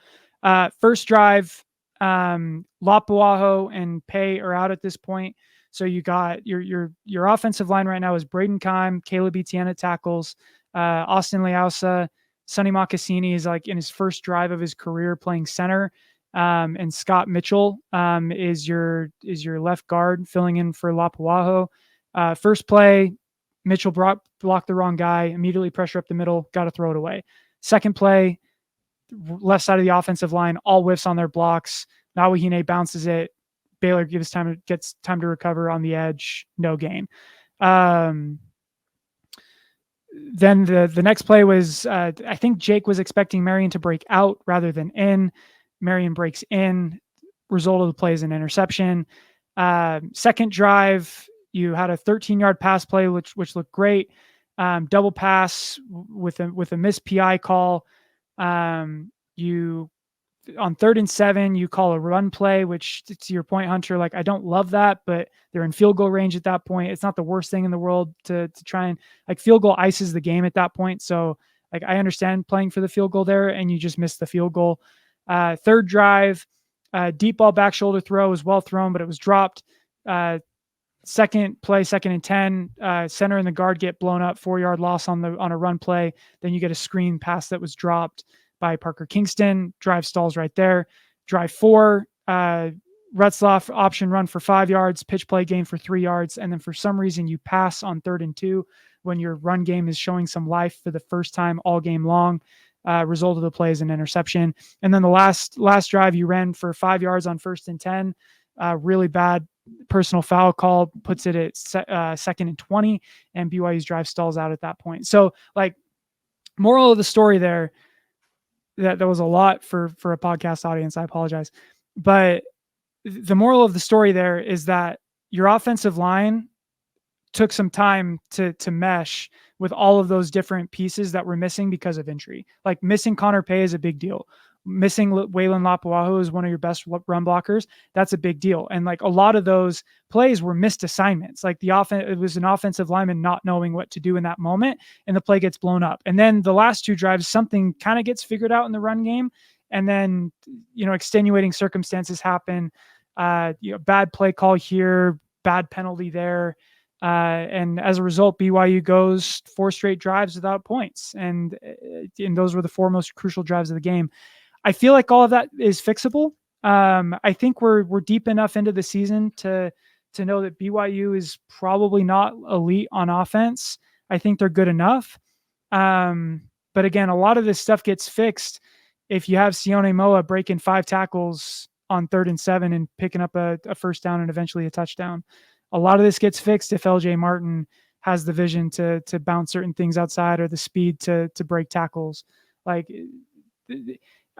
First drive, Lapuaho and Pay are out at this point, so you got your offensive line right now is Braden Keim, Caleb Etienne at tackles, Austin Leausa, Sonny Mocassini is in his first drive of his career playing center, and Scott Mitchell is your left guard filling in for Lapuaho. First play, Mitchell blocked the wrong guy, immediately pressure up the middle, got to throw it away. Second play, left side of the offensive line, all whiffs on their blocks. Nawahine bounces it. Baylor gets time to recover on the edge, no gain. Then the next play was, I think Jake was expecting Marion to break out rather than in. Marion breaks in. Result of the play is an interception. Second drive, you had a 13-yard pass play, which looked great. Double pass with a missed PI call. You on 3rd and 7, you call a run play, which, to your point, Hunter, like, I don't love that, but they're in field goal range at that point. It's not the worst thing in the world to try and, like, field goal ices the game at that point. So, like, I understand playing for the field goal there, and you just missed the field goal. Third drive, deep ball back shoulder throw was well thrown, but it was dropped. Second play, 2nd and 10, center and the guard get blown up, 4-yard loss on a run play. Then you get a screen pass that was dropped by Parker Kingston. Drive stalls right there. Drive 4, Retzlaff option run for 5 yards, pitch play game for 3 yards. And then for some reason you pass on 3rd and 2 when your run game is showing some life for the first time all game long. Result of the play is an interception. And then the last drive you ran for 5 yards on 1st and 10. Really bad personal foul call, puts it at 2nd and 20, and BYU's drive stalls out at that point. So, like, moral of the story there, that was a lot for a podcast audience. I apologize. But the moral of the story there is that your offensive line took some time to mesh with all of those different pieces that were missing because of injury. Like, missing Connor Pay is a big deal. Missing Waylon Lapuaho is one of your best run blockers. That's a big deal. And, like, a lot of those plays were missed assignments. Like, it was an offensive lineman not knowing what to do in that moment, and the play gets blown up. And then the last 2 drives, something kind of gets figured out in the run game. And then, extenuating circumstances happen. Bad play call here, bad penalty there. And as a result, BYU goes 4 straight drives without points. And those were the 4 most crucial drives of the game. I feel like all of that is fixable. I think we're deep enough into the season to know that BYU is probably not elite on offense. I think they're good enough. But again, a lot of this stuff gets fixed if you have Sione Moa breaking 5 tackles on 3rd and 7 and picking up a first down and eventually a touchdown. A lot of this gets fixed if LJ Martin has the vision to bounce certain things outside or the speed to break tackles. Like,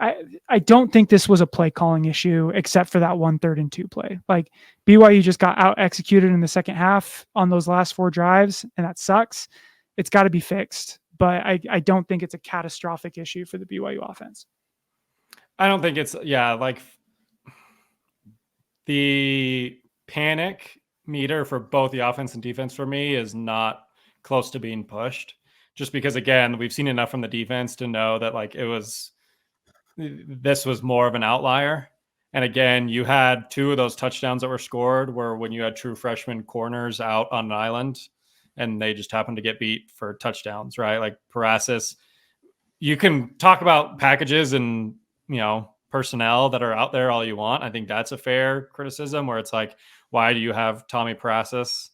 I don't think this was a play calling issue except for that 1 3rd and 2 play. Like, BYU just got out executed in the second half on those last 4 drives, and that sucks. It's got to be fixed, but I don't think it's a catastrophic issue for the BYU offense. I don't think it's, like, the panic meter for both the offense and defense for me is not close to being pushed, just because, again, we've seen enough from the defense to know that, like, this was more of an outlier. And again, you had 2 of those touchdowns that were scored were when you had true freshman corners out on an island and they just happened to get beat for touchdowns, right? Like, Parasis, you can talk about packages and, personnel that are out there all you want. I think that's a fair criticism, where it's like, why do you have Tommy Parasis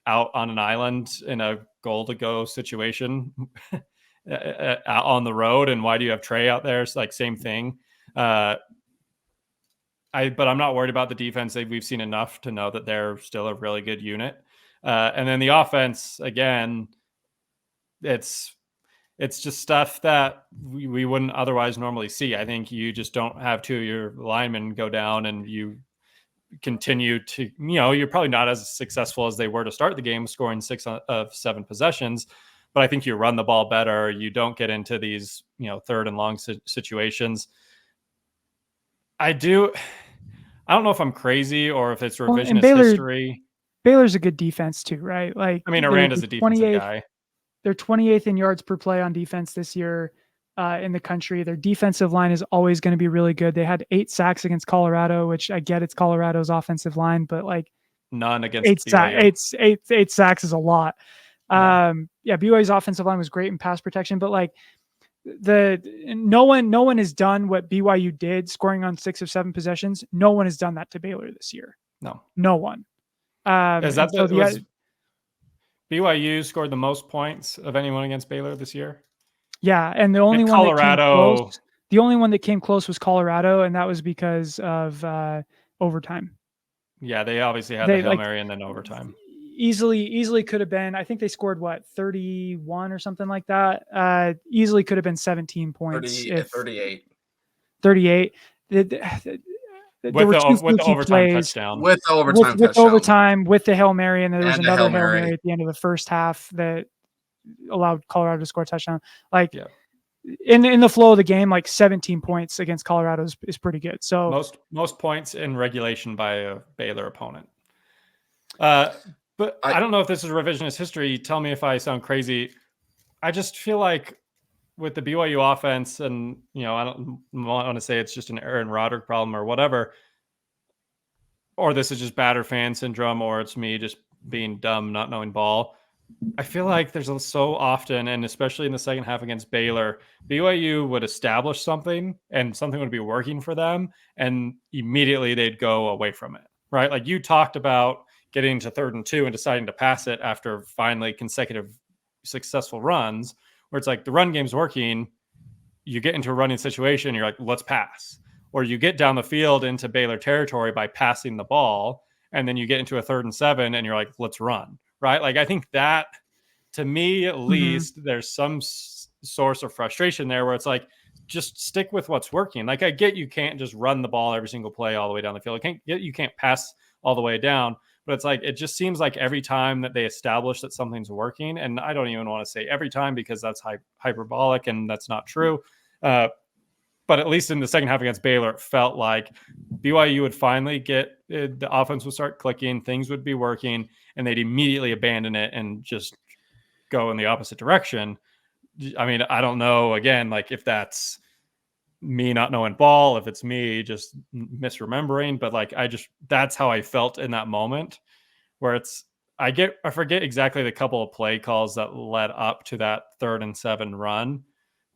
out on an island in a goal-to-go situation on the road, and why do you have Trey out there? It's like, same thing. But I'm not worried about the defense. We've seen enough to know that they're still a really good unit. And then the offense, again, it's just stuff that we wouldn't otherwise normally see. I think you just don't have 2 of your linemen go down, and you continue to, you're probably not as successful as they were to start the game, scoring 6 of 7 possessions. But I think you run the ball better. You don't get into these, 3rd and long situations. I don't know if I'm crazy or if it's revisionist history. Baylor's a good defense too, right? Like, I mean, Aranda's a defensive guy. They're 28th in yards per play on defense this year in the country. Their defensive line is always going to be really good. They had 8 sacks against Colorado, which I get it's Colorado's offensive line, but, like, none against BYU. 8 sacks is a lot. BYU's offensive line was great in pass protection, but, like, no one has done what BYU did, scoring on 6 of 7 possessions. No one has done that to Baylor this year. No one. Is that BYU scored the most points of anyone against Baylor this year? Yeah, and the only one that came close was Colorado, and that was because of overtime. Yeah, they obviously had the Hail Mary and then overtime. easily could have been. I think they scored 31 or something like that. Easily could have been 17 points. 38 38. There were two with the fluky overtime plays touchdown. with the overtime with touchdown. overtime, with the Hail Mary, and there was And the another Hail Hail Mary. Mary at the end of the first half that allowed Colorado to score a touchdown. Like in the flow of the game, like 17 points against Colorado is pretty good. So most points in regulation by a Baylor opponent. But I don't know if this is revisionist history. Tell me if I sound crazy. I just feel like with the BYU offense, and I don't want to say it's just an Aaron Roderick problem or whatever, or this is just batter fan syndrome, or it's me just being dumb, not knowing ball. I feel like there's so often, and especially in the second half against Baylor, BYU would establish something and something would be working for them, and immediately they'd go away from it, right? Like you talked about getting to 3rd and 2 and deciding to pass it after finally consecutive successful runs, where it's like the run game's working, you get into a running situation, you're like, let's pass. Or you get down the field into Baylor territory by passing the ball, and then you get into a 3rd and 7 and you're like, let's run, right? Like I think that, to me at least, there's some source of frustration there where it's like, just stick with what's working. Like I get you can't just run the ball every single play all the way down the field. You can't pass all the way down, but it's like, it just seems like every time that they establish that something's working, and I don't even want to say every time because that's hyperbolic and that's not true. But at least in the second half against Baylor, it felt like BYU would finally get the offense would start clicking, things would be working, and they'd immediately abandon it and just go in the opposite direction. I mean, I don't know, again, like if that's me not knowing ball, if it's me just misremembering, but like that's how I felt in that moment, where I forget exactly the couple of play calls that led up to that 3rd and 7 run,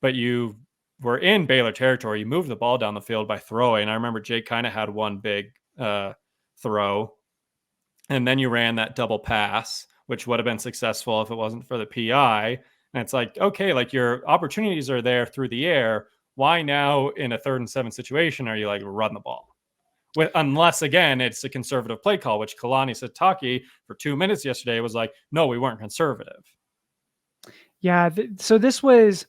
but you were in Baylor territory. You moved the ball down the field by throwing. I remember Jake kind of had one big throw, and then you ran that double pass, which would have been successful if it wasn't for the PI. And it's like, okay, like your opportunities are there through the air. Why now in a 3rd and 7 situation are you like, run the ball? Unless, again, it's a conservative play call, which Kalani Sitake for 2 minutes yesterday was like, no, we weren't conservative. Yeah. So this was,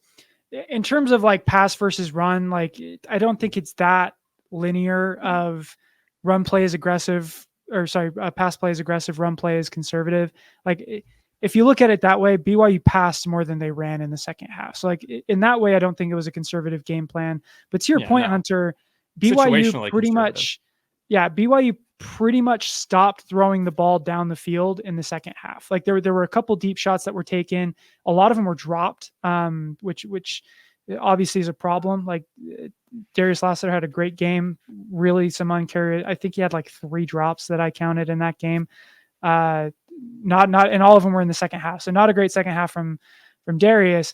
in terms of like pass versus run, like I don't think it's that linear of run play is aggressive, or sorry, pass play is aggressive, run play is conservative. Like if you look at it that way, BYU passed more than they ran in the second half. So like in that way, I don't think it was a conservative game plan. But to your point, Hunter, BYU pretty much stopped throwing the ball down the field in the second half. Like there were a couple deep shots that were taken. A lot of them were dropped, which obviously is a problem. Like Darius Lassiter had a great game, really some uncarried. I think he had like 3 drops that I counted in that game. Not, and all of them were in the second half. So not a great second half from Darius,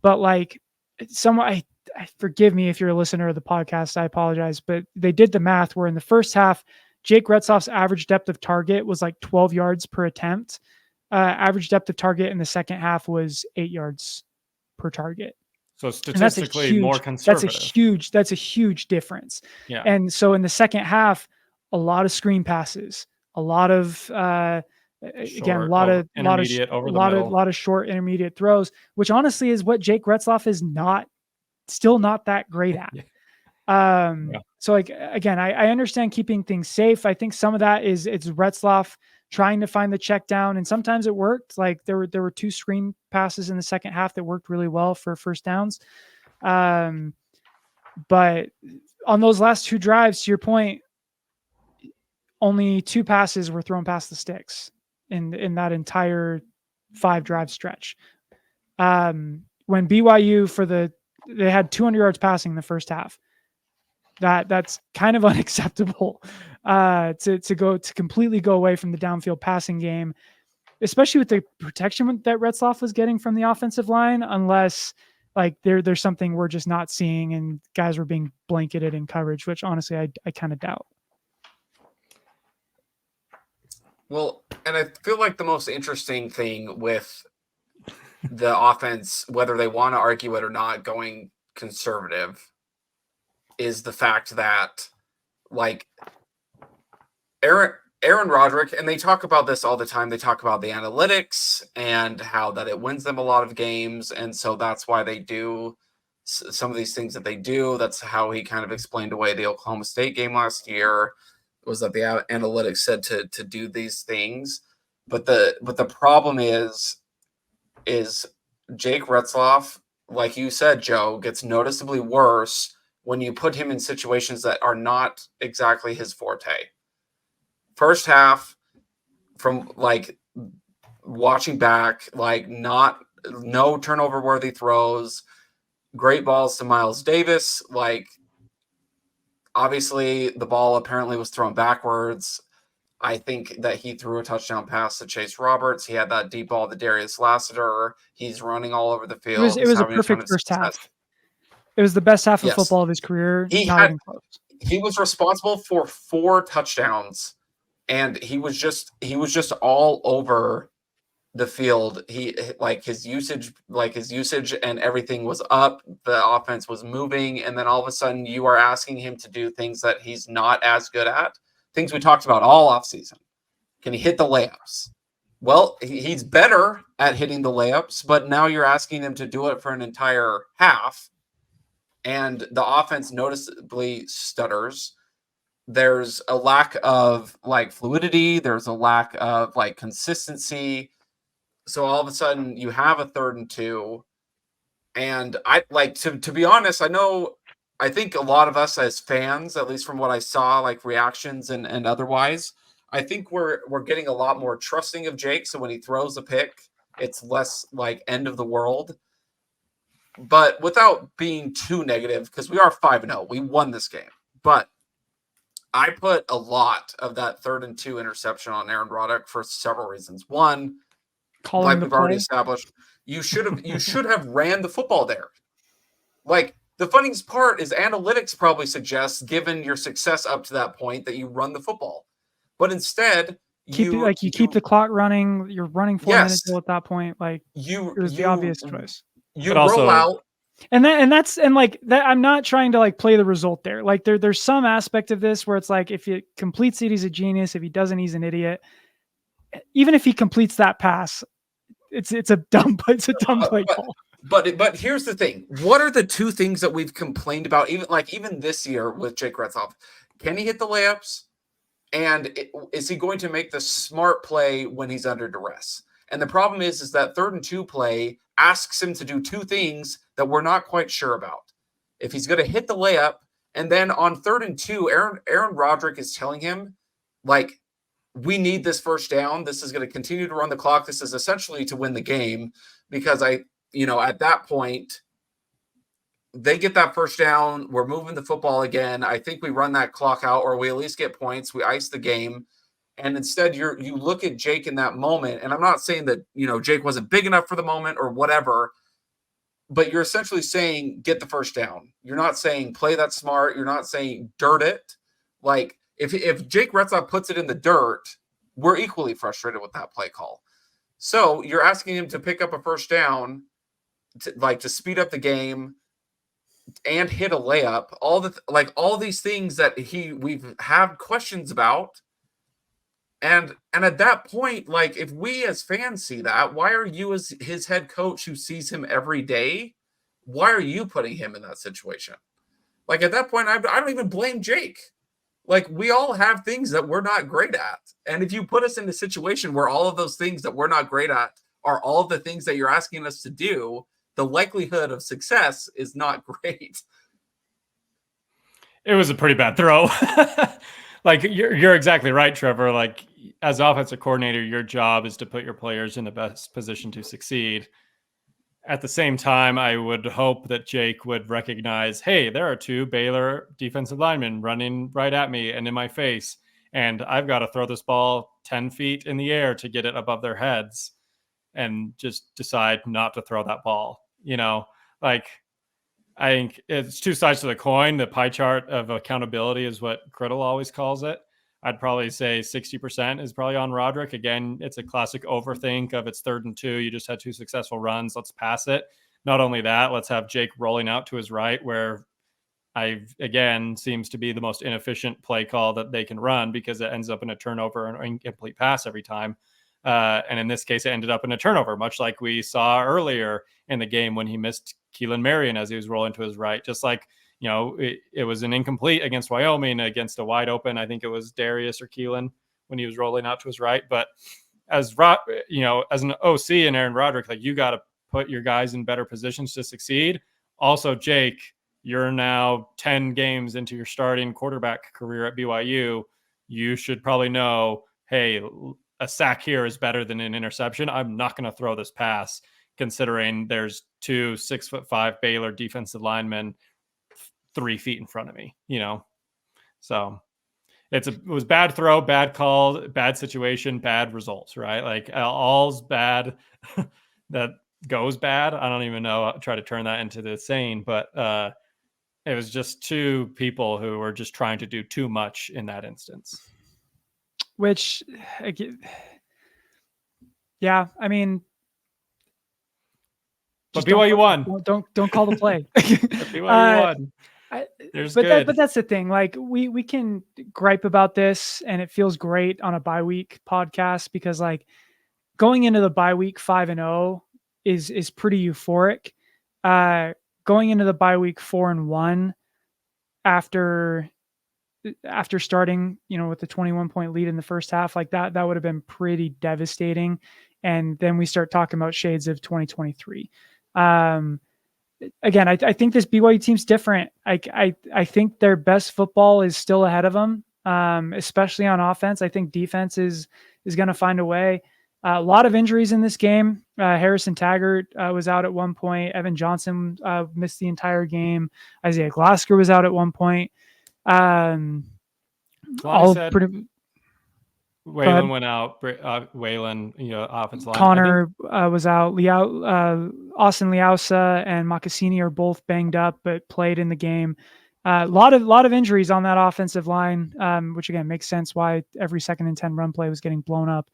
but like I forgive me if you're a listener of the podcast, I apologize, but they did the math where in the first half, Jake Retzloff's average depth of target was like 12 yards per attempt. Average depth of target in the second half was 8 yards per target. So statistically more conservative. That's a huge difference. Yeah. And so in the second half, a lot of screen passes, a lot of a lot of short intermediate throws, which honestly is what Jake Retzloff is still not that great at. So like, again, I understand keeping things safe. I think some of that it's Retzloff trying to find the check down, and sometimes it worked. Like there were 2 screen passes in the second half that worked really well for first downs. But on those last 2 drives, to your point, only 2 passes were thrown past the sticks in that entire 5 drive stretch. When BYU they had 200 yards passing in the first half. That's kind of unacceptable to completely go away from the downfield passing game, especially with the protection that Retzloff was getting from the offensive line, unless like there's something we're just not seeing and guys were being blanketed in coverage, which honestly I kind of doubt. Well, and I feel like the most interesting thing with the offense, whether they want to argue it or not, going conservative, is the fact that like Aaron Aaron Roderick, and they talk about this all the time. They talk about the analytics and how that it wins them a lot of games. And so that's why they do some of these things that they do. That's how he kind of explained away the Oklahoma State game last year, was that the analytics said to do these things. But the problem is Jake Retzloff, like you said, Joe, gets noticeably worse when you put him in situations that are not exactly his forte. First half, from like watching back, like no turnover worthy throws, great balls to Miles Davis. Like, obviously the ball apparently was thrown backwards. I think that he threw a touchdown pass to Chase Roberts. He had that deep ball to Darius Lassiter. He's running all over the field. It was a perfect first half. It was the best half of football of his career. Even close. He was responsible for 4 touchdowns, and he was just all over the field. His usage and everything was up. The offense was moving, and then all of a sudden you are asking him to do things that he's not as good at. Things we talked about all offseason. Can he hit the layups? Well, he's better at hitting the layups, but now you're asking him to do it for an entire half, and the offense noticeably stutters. There's a lack of like fluidity. There's a lack of like consistency. So all of a sudden you have a 3rd and 2. And I like to be honest, I think a lot of us as fans, at least from what I saw, like reactions and otherwise, I think we're getting a lot more trusting of Jake. So when he throws a pick, it's less like end of the world. But without being too negative, because we are 5-0, we won this game. But I put a lot of that 3rd and 2 interception on Aaron Roderick for several reasons. One, like we've already established, you should have ran the football there. Like, the funniest part is analytics probably suggests, given your success up to that point, that you run the football. But instead, you keep the clock running. You're running 4 minutes at that point. Like, it was the obvious choice. You roll out. And I'm not trying to like play the result there. Like there's some aspect of this where it's like, if he completes it, he's a genius. If he doesn't, he's an idiot. Even if he completes that pass, it's a dumb play call. But here's the thing. What are the 2 things that we've complained about even this year with Jake Retzloff? Can he hit the layups? And is he going to make the smart play when he's under duress? And the problem is that 3rd and 2 play asks him to do 2 things that we're not quite sure about. If he's going to hit the layup, and then on 3rd and 2, Aaron Roderick is telling him, like, we need this first down. This is going to continue to run the clock. This is essentially to win the game, because at that point, they get that first down. We're moving the football again. I think we run that clock out, or we at least get points. We ice the game. And instead you look at Jake in that moment. And I'm not saying that, Jake wasn't big enough for the moment or whatever, but you're essentially saying, get the first down. You're not saying play that smart. You're not saying dirt it. Like, if Jake Retzloff puts it in the dirt, we're equally frustrated with that play call. So you're asking him to pick up a first down, to speed up the game and hit a layup. All these things that we've had questions about. And at that point, like, if we as fans see that, why are you, as his head coach who sees him every day, why are you putting him in that situation? Like, at that point, I don't even blame Jake. Like, we all have things that we're not great at. And if you put us in a situation where all of those things that we're not great at are all of the things that you're asking us to do, the likelihood of success is not great. It was a pretty bad throw. Like, you're exactly right, Trevor. Like, as offensive coordinator, your job is to put your players in the best position to succeed. At the same time, I would hope that Jake would recognize, hey, there are 2 Baylor defensive linemen running right at me and in my face, and I've got to throw this ball 10 feet in the air to get it above their heads, and just decide not to throw that ball. Like, I think it's 2 sides to the coin. The pie chart of accountability is what Criddle always calls it. I'd probably say 60% is probably on Roderick. Again, it's a classic overthink of it's 3rd and 2. You just had 2 successful runs. Let's pass it. Not only that, let's have Jake rolling out to his right, where again, seems to be the most inefficient play call that they can run because it ends up in a turnover and incomplete pass every time. And in this case, it ended up in a turnover, much like we saw earlier in the game when he missed Keelan Marion as he was rolling to his right. Just like, it was an incomplete against Wyoming against a wide open, I think it was Darius or Keelan when he was rolling out to his right. But as an OC and Aaron Roderick, like, you got to put your guys in better positions to succeed. Also, Jake, you're now 10 games into your starting quarterback career at BYU. You should probably know, hey, a sack here is better than an interception. I'm not going to throw this pass, considering there's 2 6'5" Baylor defensive linemen 3 feet in front of me, So it was bad throw, bad call, bad situation, bad results, right? Like, all's bad that goes bad. I don't even know. I'll try to turn that into the saying, but it was just 2 people who were just trying to do too much in that instance. Which, yeah, I mean, but BYU won. Don't call the play. BYU won. But that's the thing. Like, we can gripe about this, and it feels great on a bye week podcast because, like, going into the bye week 5-0 is pretty euphoric. Going into the bye week 4-1 after starting, with the 21-point lead in the first half, like that would have been pretty devastating. And then we start talking about shades of 2023. Again, I think this BYU team's different. I think their best football is still ahead of them, especially on offense. I think defense is going to find a way. A lot of injuries in this game. Harrison Taggart was out at one point. Evan Johnson missed the entire game. Isaiah Glasgow was out at one point. Waylon went out. Waylon, offensive line. Connor was out. Austin Liausa and Makasini are both banged up, but played in the game. A lot of injuries on that offensive line, which again makes sense why every 2nd and 10 run play was getting blown up.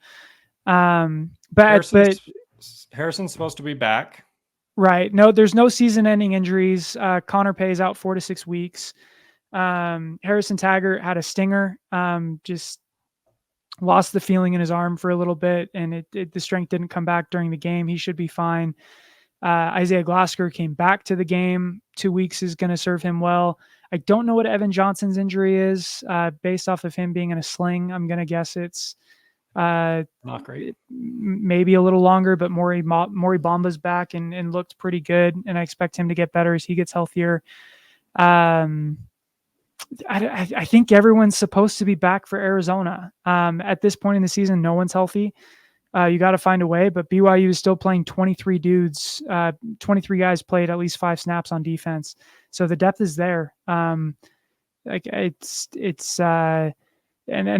But Harrison's supposed to be back, right? No, there's no season-ending injuries. Connor Pay's out 4 to 6 weeks. Harrison Taggart had a stinger, just lost the feeling in his arm for a little bit, and the strength didn't come back during the game. He should be fine. Isaiah Glasgow came back to the game. 2 weeks is going to serve him well. I don't know what Evan Johnson's injury is, based off of him being in a sling. I'm going to guess it's not great, maybe a little longer, but Maury Bomba's back and looked pretty good, and I expect him to get better as he gets healthier. I think everyone's supposed to be back for Arizona. At this point in the season, no one's healthy. You got to find a way, but BYU is still playing 23 dudes. 23 guys played at least 5 snaps on defense. So the depth is there. And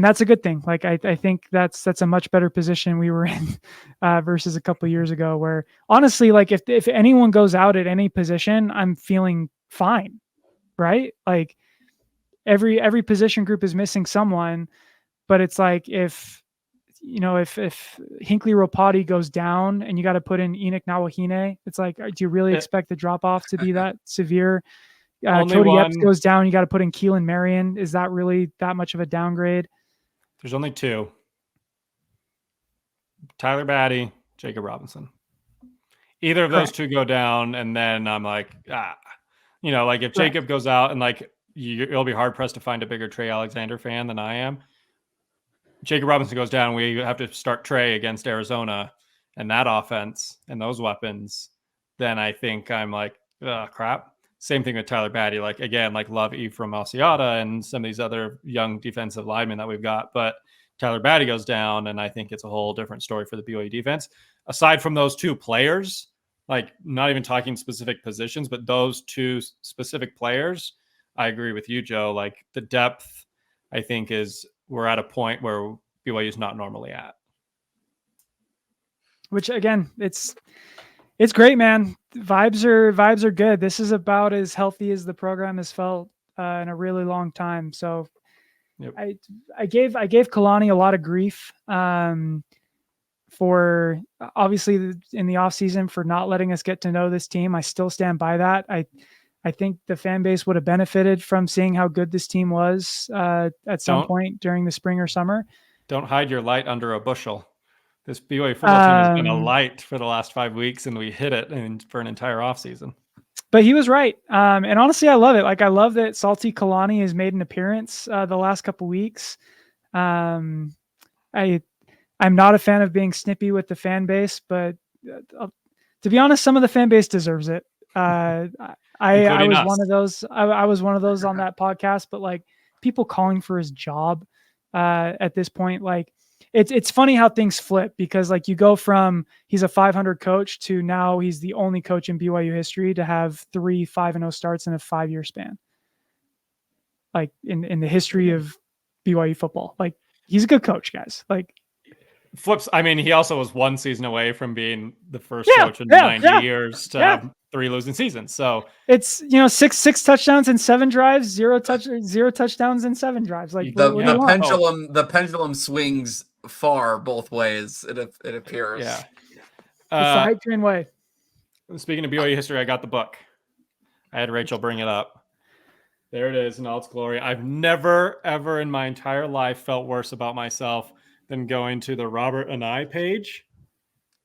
that's a good thing. Like, I think that's a much better position we were in versus a couple of years ago, where honestly, like, if anyone goes out at any position, I'm feeling fine. Right. Like, every position group is missing someone, but it's like, if Hinckley Ropati goes down and you got to put in Enoch Nawahine, it's like, do you really expect the drop off to be that severe? Cody Epps goes down, you got to put in Keelan Marion. Is that really that much of a downgrade? There's only 2. Tyler Batty, Jacob Robinson. Either of those 2 go down, and then I'm like, like, if Jacob goes out, and like, you'll be hard pressed to find a bigger Trey Alexander fan than I am. Jacob Robinson goes down, we have to start Trey against Arizona and that offense and those weapons. Then I think I'm like, crap. Same thing with Tyler Batty. Like, again, like, love Ephraim Asiata and some of these other young defensive linemen that we've got, but Tyler Batty goes down, and I think it's a whole different story for the BYU defense. Aside from those 2 players, like, not even talking specific positions, but those 2 specific players, I agree with you, Joe. Like, the depth, I think, we're at a point where BYU is not normally at. Which, again, it's great, man. Vibes are good. This is about as healthy as the program has felt in a really long time. So yep. I gave Kalani a lot of grief for obviously in the off season for not letting us get to know this team. I still stand by that. I think the fan base would have benefited from seeing how good this team was at some point during the spring or summer. Don't hide your light under a bushel. This BYU football team has been a light for the last 5 weeks, and we hit it for an entire offseason. But he was right. And honestly, I love it. Like, I love that Salty Kalani has made an appearance the last couple weeks. I'm not a fan of being snippy with the fan base, but to be honest, some of the fan base deserves it. I was us. one of those. I was one of those on that podcast, but like people calling for his job at this point, like it's funny how things flip, because like you go from he's a 500 coach to now he's the only coach in BYU history to have 3 5-0 starts in a 5-year span. Like in the history of BYU football, like he's a good coach, guys. Like flips. I mean, he also was 1 season away from being the first coach in 90 years to have 3 losing seasons. So it's, six touchdowns in 7 drives, 0 touchdowns in 7 drives. Like the pendulum swings far both ways. It appears. Yeah. It's the hype train way. Speaking of BYU history, I got the book. I had Rachel bring it up. There it is in all its glory. I've never, ever in my entire life felt worse about myself than going to the Robert and I page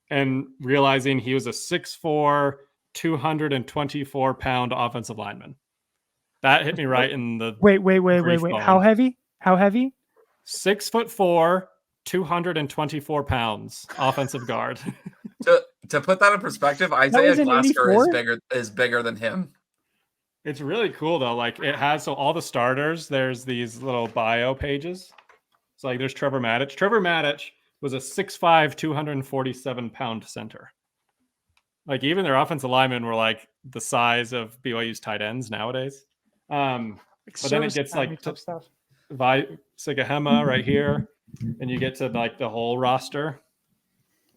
and realizing he was a 6'4", 224-pound offensive lineman. That hit me right in the wait. How heavy? 6'4", 224 pounds, offensive guard. To put that in perspective, Isaiah Glasgow is bigger than him. It's really cool though. Like it has all the starters. There's these little bio pages. It's like there's Trevor Maddich. Trevor Maddich was a 6'5", 247-pound center. Like even their offensive linemen were like the size of BYU's tight ends nowadays. But then it gets like stuff. Sigahema right here, and you get to like the whole roster,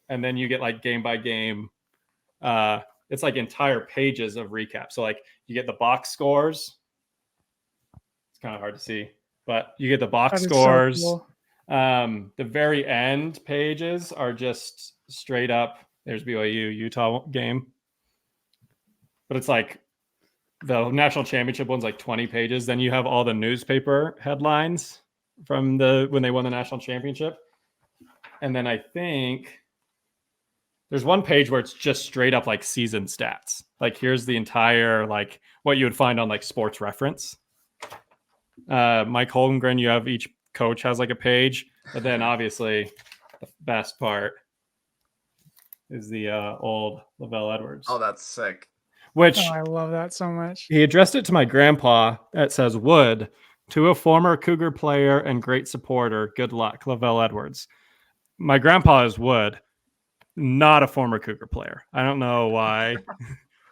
and then you get like game by game. It's like entire pages of recap. So like you get the box scores. It's kind of hard to see, but you get the box scores. So cool. The very end pages are just straight up. There's BYU Utah game, but it's like the national championship one's like 20 pages. Then you have all the newspaper headlines from when they won the national championship, and then I think there's one page where it's just straight up like season stats. Like here's the entire like what you would find on like Sports Reference. Mike Holmgren, you have each coach has like a page, but then obviously the best part is the old Lavelle Edwards. Oh, that's sick. Which I love that so much. He addressed it to my grandpa. It says, "Wood, to a former Cougar player and great supporter. Good luck, Lavelle Edwards." My grandpa is Wood, not a former Cougar player. I don't know why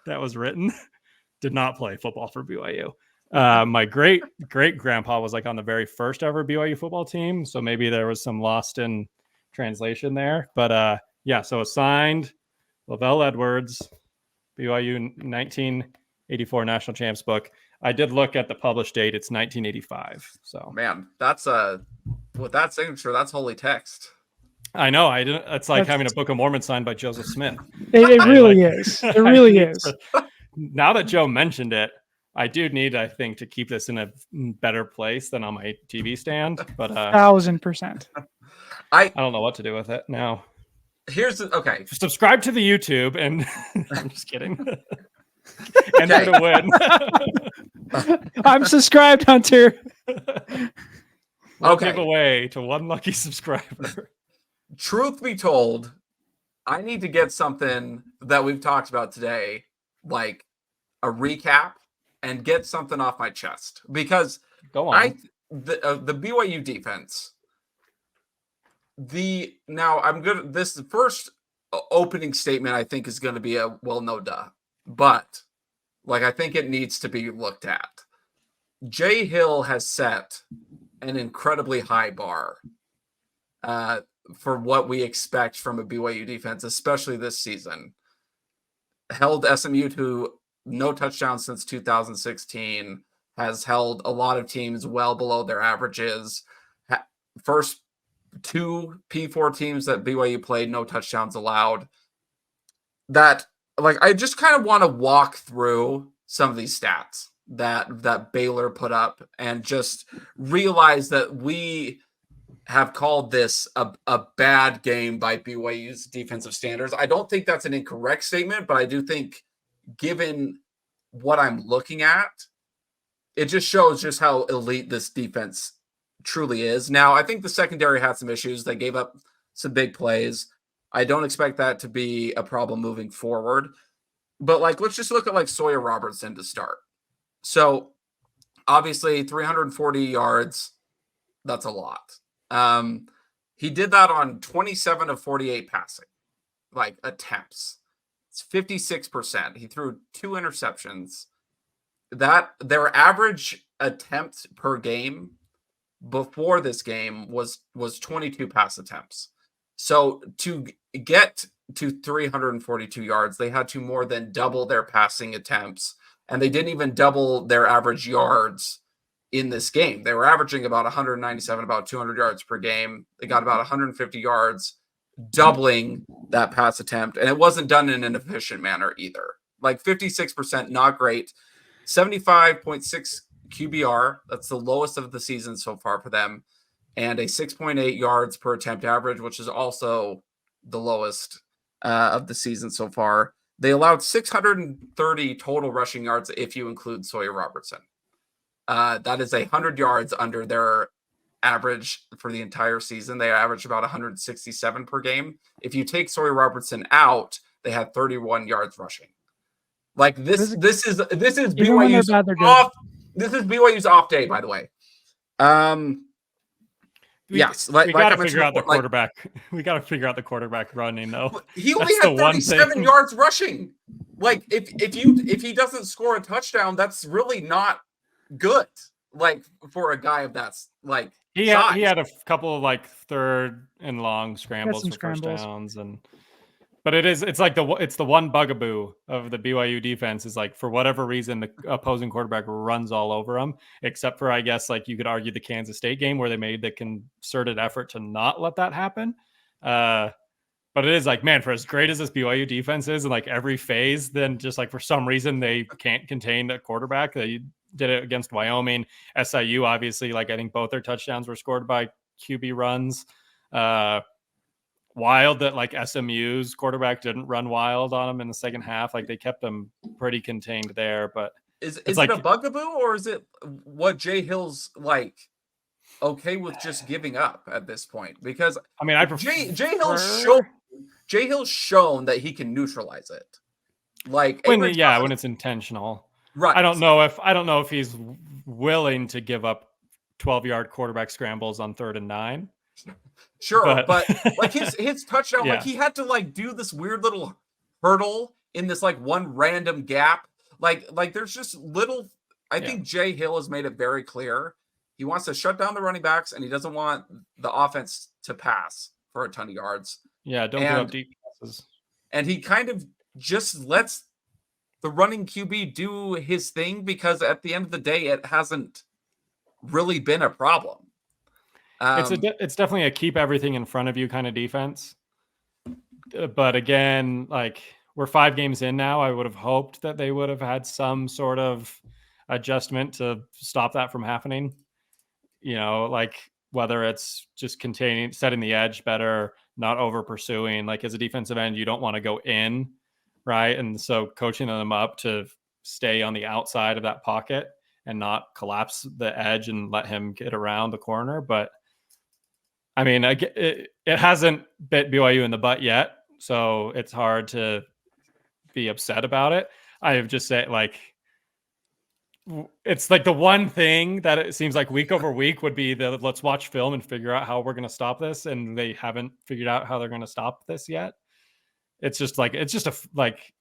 that was written. Did not play football for BYU. My great grandpa was like on the very first ever BYU football team, so maybe there was some lost in translation there. But yeah, so assigned Lavelle Edwards, BYU 1984 national champs book. I did look at the published date. It's 1985. So man, that's with that signature, that's holy text. I know. I didn't. It's like having a Book of Mormon signed by Joseph Smith. It really is. It really is. Now that Joe mentioned it, I do need, I think, to keep this in a better place than on my TV stand. But 1,000%. I don't know what to do with it now. Okay. Subscribe to the YouTube, and I'm just kidding. Enter to win. I'm subscribed, Hunter. We'll give away to one lucky subscriber. Truth be told, I need to get something that we've talked about today, like a recap, and get something off my chest, because go on. The BYU defense. I'm good. This first opening statement I think is going to be no duh, but like I think it needs to be looked at. Jay Hill has set an incredibly high bar for what we expect from a BYU defense, especially this season. Held SMU to no touchdowns since 2016, has held a lot of teams well below their averages. First 2 P4 teams that BYU played, no touchdowns allowed. That, like, I just kind of want to walk through some of these stats that Baylor put up and just realize that we have called this a bad game by BYU's defensive standards. I don't think that's an incorrect statement, but I do think, given what I'm looking at, it just shows just how elite this defense truly is. Now, I think the secondary had some issues. They gave up some big plays. I don't expect that to be a problem moving forward. But let's just look at Sawyer Robertson to start. So obviously 340 yards, that's a lot. He did that on 27 of 48 passing, attempts. It's 56%. He threw 2 interceptions. That their average attempts per game before this game was 22 pass attempts. So to get to 342 yards, they had to more than double their passing attempts, and they didn't even double their average yards in this game. They were averaging about 197, about 200 yards per game. They got about 150 yards, doubling that pass attempt, and it wasn't done in an efficient manner either. 56%, not great. 75.6 QBR, that's the lowest of the season so far for them, and a 6.8 yards per attempt average, which is also the lowest of the season so far. They allowed 630 total rushing yards if you include Sawyer Robertson. That is 100 yards under their average for the entire season. They averaged about 167 per game. If you take Sawyer Robertson out, they had 31 yards rushing. This is BYU's off. This is BYU's off day, by the way. Yes, we got to figure out the quarterback. We got to figure out the quarterback running though. He only had 37 yards rushing. If he doesn't score a touchdown, that's really not good. For a guy of that's he had a couple of third and long scrambles for first downs, but it's the one bugaboo of the BYU defense is for whatever reason the opposing quarterback runs all over them, except for I guess you could argue the Kansas State game where they made the concerted effort to not let that happen. But it is man, for as great as this BYU defense is, and every phase, then just for some reason they can't contain a quarterback. They did it against Wyoming, SIU. Obviously, I think both their touchdowns were scored by QB runs. Wild that SMU's quarterback didn't run wild on them in the second half. They kept them pretty contained there. But is it a bugaboo, or is it what Jay Hill's okay with just giving up at this point? Because I mean, I prefer Jay Hill's shown that he can neutralize it. When it's intentional. Right. I don't know if he's willing to give up 12-yard quarterback scrambles on 3rd and 9. Sure, but his touchdown, yeah. He had to do this weird little hurdle in this one random gap. There's just little. I think Jay Hill has made it very clear he wants to shut down the running backs and he doesn't want the offense to pass for a ton of yards. Yeah, don't give up deep passes. And he kind of just lets the running QB do his thing because at the end of the day, it hasn't really been a problem. It's definitely a keep everything in front of you kind of defense. But again, we're 5 games in now. I would have hoped that they would have had some sort of adjustment to stop that from happening. Whether it's just setting the edge better, not over pursuing. As a defensive end, you don't want to go in, right? And so coaching them up to stay on the outside of that pocket and not collapse the edge and let him get around the corner. But I mean, it hasn't bit BYU in the butt yet, so it's hard to be upset about it. I have just said, it's the one thing that it seems week over week would be let's watch film and figure out how we're going to stop this, and they haven't figured out how they're going to stop this yet. It's just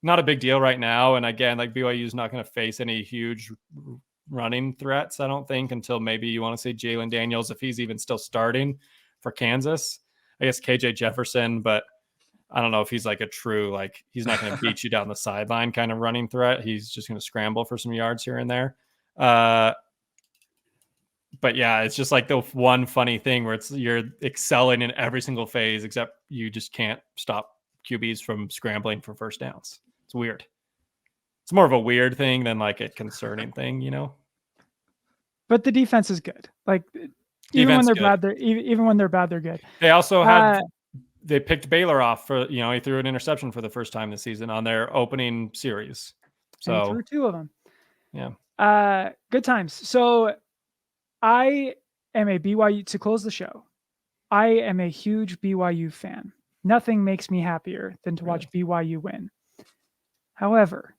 not a big deal right now, and again, BYU is not going to face any huge running threats, I don't think, until maybe you want to see Jalen Daniels if he's even still starting for Kansas. I guess KJ Jefferson, but I don't know if he's a true, he's not going to beat you down the sideline kind of running threat. He's just going to scramble for some yards here and there. But yeah, it's just the one funny thing where you're excelling in every single phase, except you just can't stop QBs from scrambling for first downs. It's weird. It's more of a weird thing than like a concerning thing, But the defense is good. Like even when Defense they're good. bad, even when they're bad, they're good. They also had they picked Baylor off for he threw an interception for the first time this season on their opening series. So and he threw 2 of them. Yeah. Good times. So I am a BYU to close the show. I am a huge BYU fan. Nothing makes me happier than to watch BYU win. However,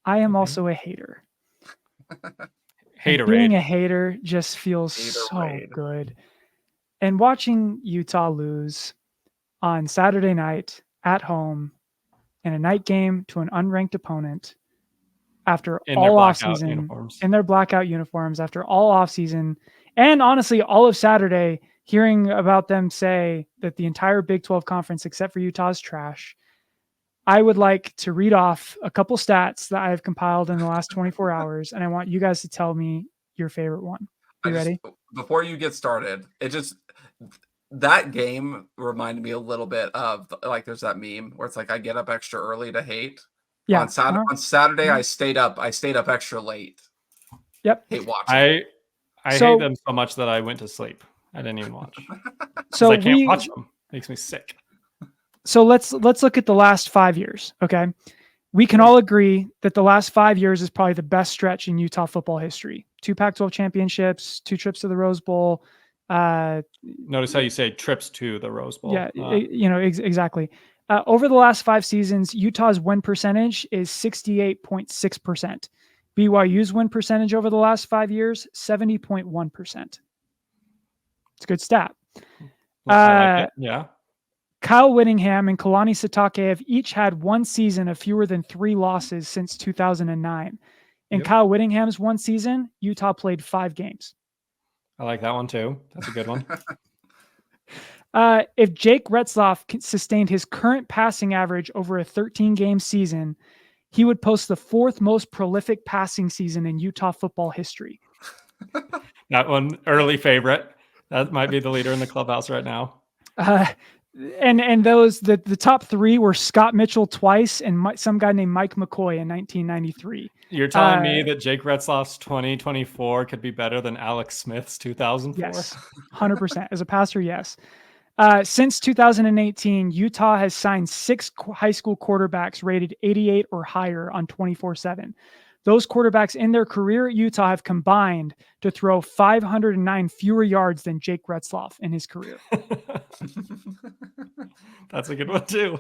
I am also a hater. Being a hater just feels so good. And watching Utah lose on Saturday night at home in a night game to an unranked opponent after all offseason in their blackout uniforms, after all offseason, and honestly, all of Saturday, hearing about them say that the entire Big 12 conference, except for Utah, is trash. I would like to read off a couple stats that I have compiled in the last 24 hours, and I want you guys to tell me your favorite one. You ready? Before you get started, that game reminded me a little bit of like there's that meme where it's like I get up extra early to hate. Yeah. On Saturday, I stayed up extra late. Yep. Hate watching. I hate them so much that I went to sleep. I didn't even watch. So I can't watch them. It makes me sick. So let's look at the last 5 years. Okay. We can all agree that the last 5 years is probably the best stretch in Utah football history. 2 Pac-12 championships, 2 trips to the Rose Bowl. Notice how you say trips to the Rose Bowl. Yeah, exactly. Over the last 5 seasons, Utah's win percentage is 68.6%. BYU's win percentage over the last 5 years, 70.1%. It's a good stat. I like it. Yeah. Kyle Whittingham and Kalani Sitake have each had 1 season of fewer than 3 losses since 2009. In Kyle Whittingham's 1 season, Utah played 5 games. I like that one too. That's a good one. If Jake Retzloff sustained his current passing average over a 13-game season, he would post the 4th most prolific passing season in Utah football history. That one, early favorite. That might be the leader in the clubhouse right now. And those the top 3 were Scott Mitchell twice and some guy named Mike McCoy in 1993. You're telling me that Jake Retzloff's 2024 could be better than Alex Smith's 2004? Yes, 100%. As a passer, yes. Since 2018, Utah has signed 6 high school quarterbacks rated 88 or higher on 24/7. Those quarterbacks in their career at Utah have combined to throw 509 fewer yards than Jake Retzloff in his career. That's a good one too.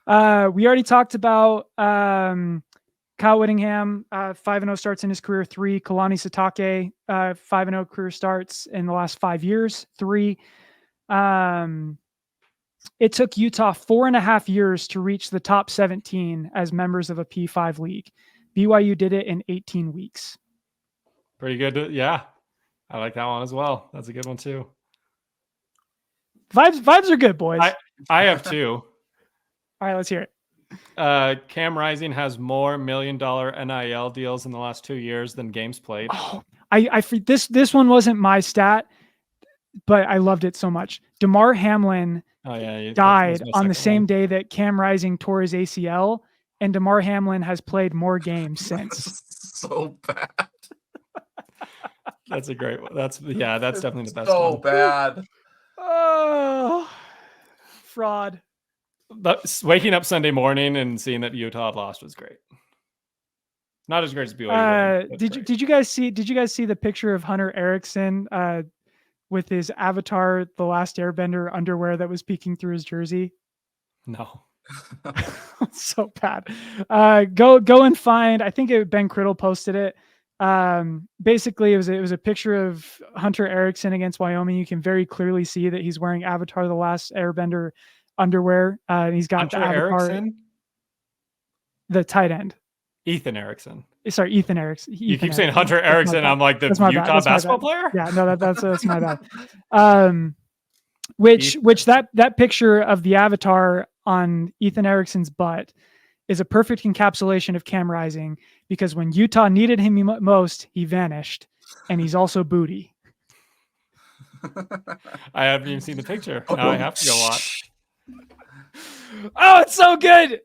We already talked about Kyle Whittingham, 5-0 starts in his career, 3. Kalani Sitake, 5-0 career starts in the last 5 years, 3. It took Utah 4.5 years to reach the top 17 as members of a P5 league. BYU did it in 18 weeks. Pretty good. Yeah. I like that one as well. That's a good one too. Vibes are good, boys. I have 2. All right, let's hear it. Cam Rising has more $1 million NIL deals in the last 2 years than games played. Oh, this one wasn't my stat, but I loved it so much. DeMar Hamlin died on the same day that Cam Rising tore his ACL, and DeMar Hamlin has played more games since. So bad. That's a great one. That's definitely the best so one. So bad. Oh, fraud. But waking up Sunday morning and seeing that Utah had lost was great. Not as great as BYU. Did you guys see the picture of Hunter Erickson with his Avatar The Last Airbender underwear that was peeking through his jersey? No. So bad. Go and find, I think Ben Criddle posted it. Basically it was a picture of Hunter Erickson against Wyoming. You can very clearly see that he's wearing Avatar The Last Airbender underwear. And he's got Hunter the Avatar, Erickson? The tight end. Ethan Erickson. Sorry, Ethan Erickson. You keep saying Hunter Erickson. I'm like the Utah basketball player. Yeah, no, that's my bad. Which that picture of the Avatar on Ethan Erickson's butt is a perfect encapsulation of Cam Rising, because when Utah needed him most, he vanished, and he's also booty. I haven't even seen the picture. Now I have to go watch. Oh, it's so good.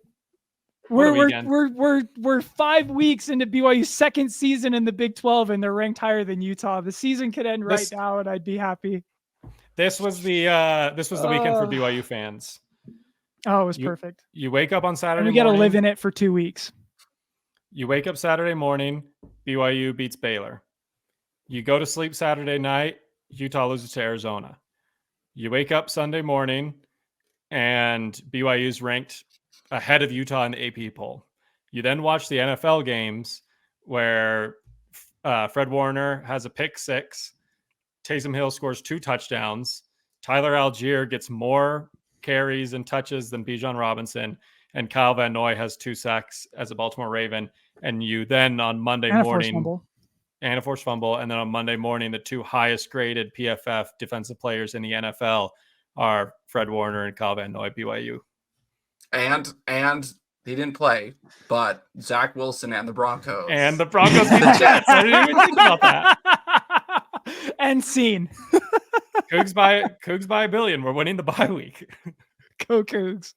We're 5 weeks into BYU's second season in the Big 12, and they're ranked higher than Utah. The season could end right now, and I'd be happy. This was the weekend for BYU fans. Oh, it was perfect. You wake up on Saturday and we got to morning. live in it for 2 weeks. You wake up Saturday morning, BYU beats Baylor. You go to sleep Saturday night, Utah loses to Arizona. You wake up Sunday morning, and BYU's ranked ahead of Utah in the AP poll. You then watch the NFL games where Fred Warner has a pick six. Taysom Hill scores 2 touchdowns. Tyler Algier gets more carries and touches than Bijan Robinson. And Kyle Van Noy has 2 sacks as a Baltimore Raven. And you then on Monday morning... And a forced fumble. And then on Monday morning, the 2 highest graded PFF defensive players in the NFL are Fred Warner and Kyle Van Noy, BYU. And he didn't play, but Zach Wilson and the Broncos. And the Broncos beat the Jets. I didn't even think about that. And scene. Cougs by a billion. We're winning the bye week. Go Cougs.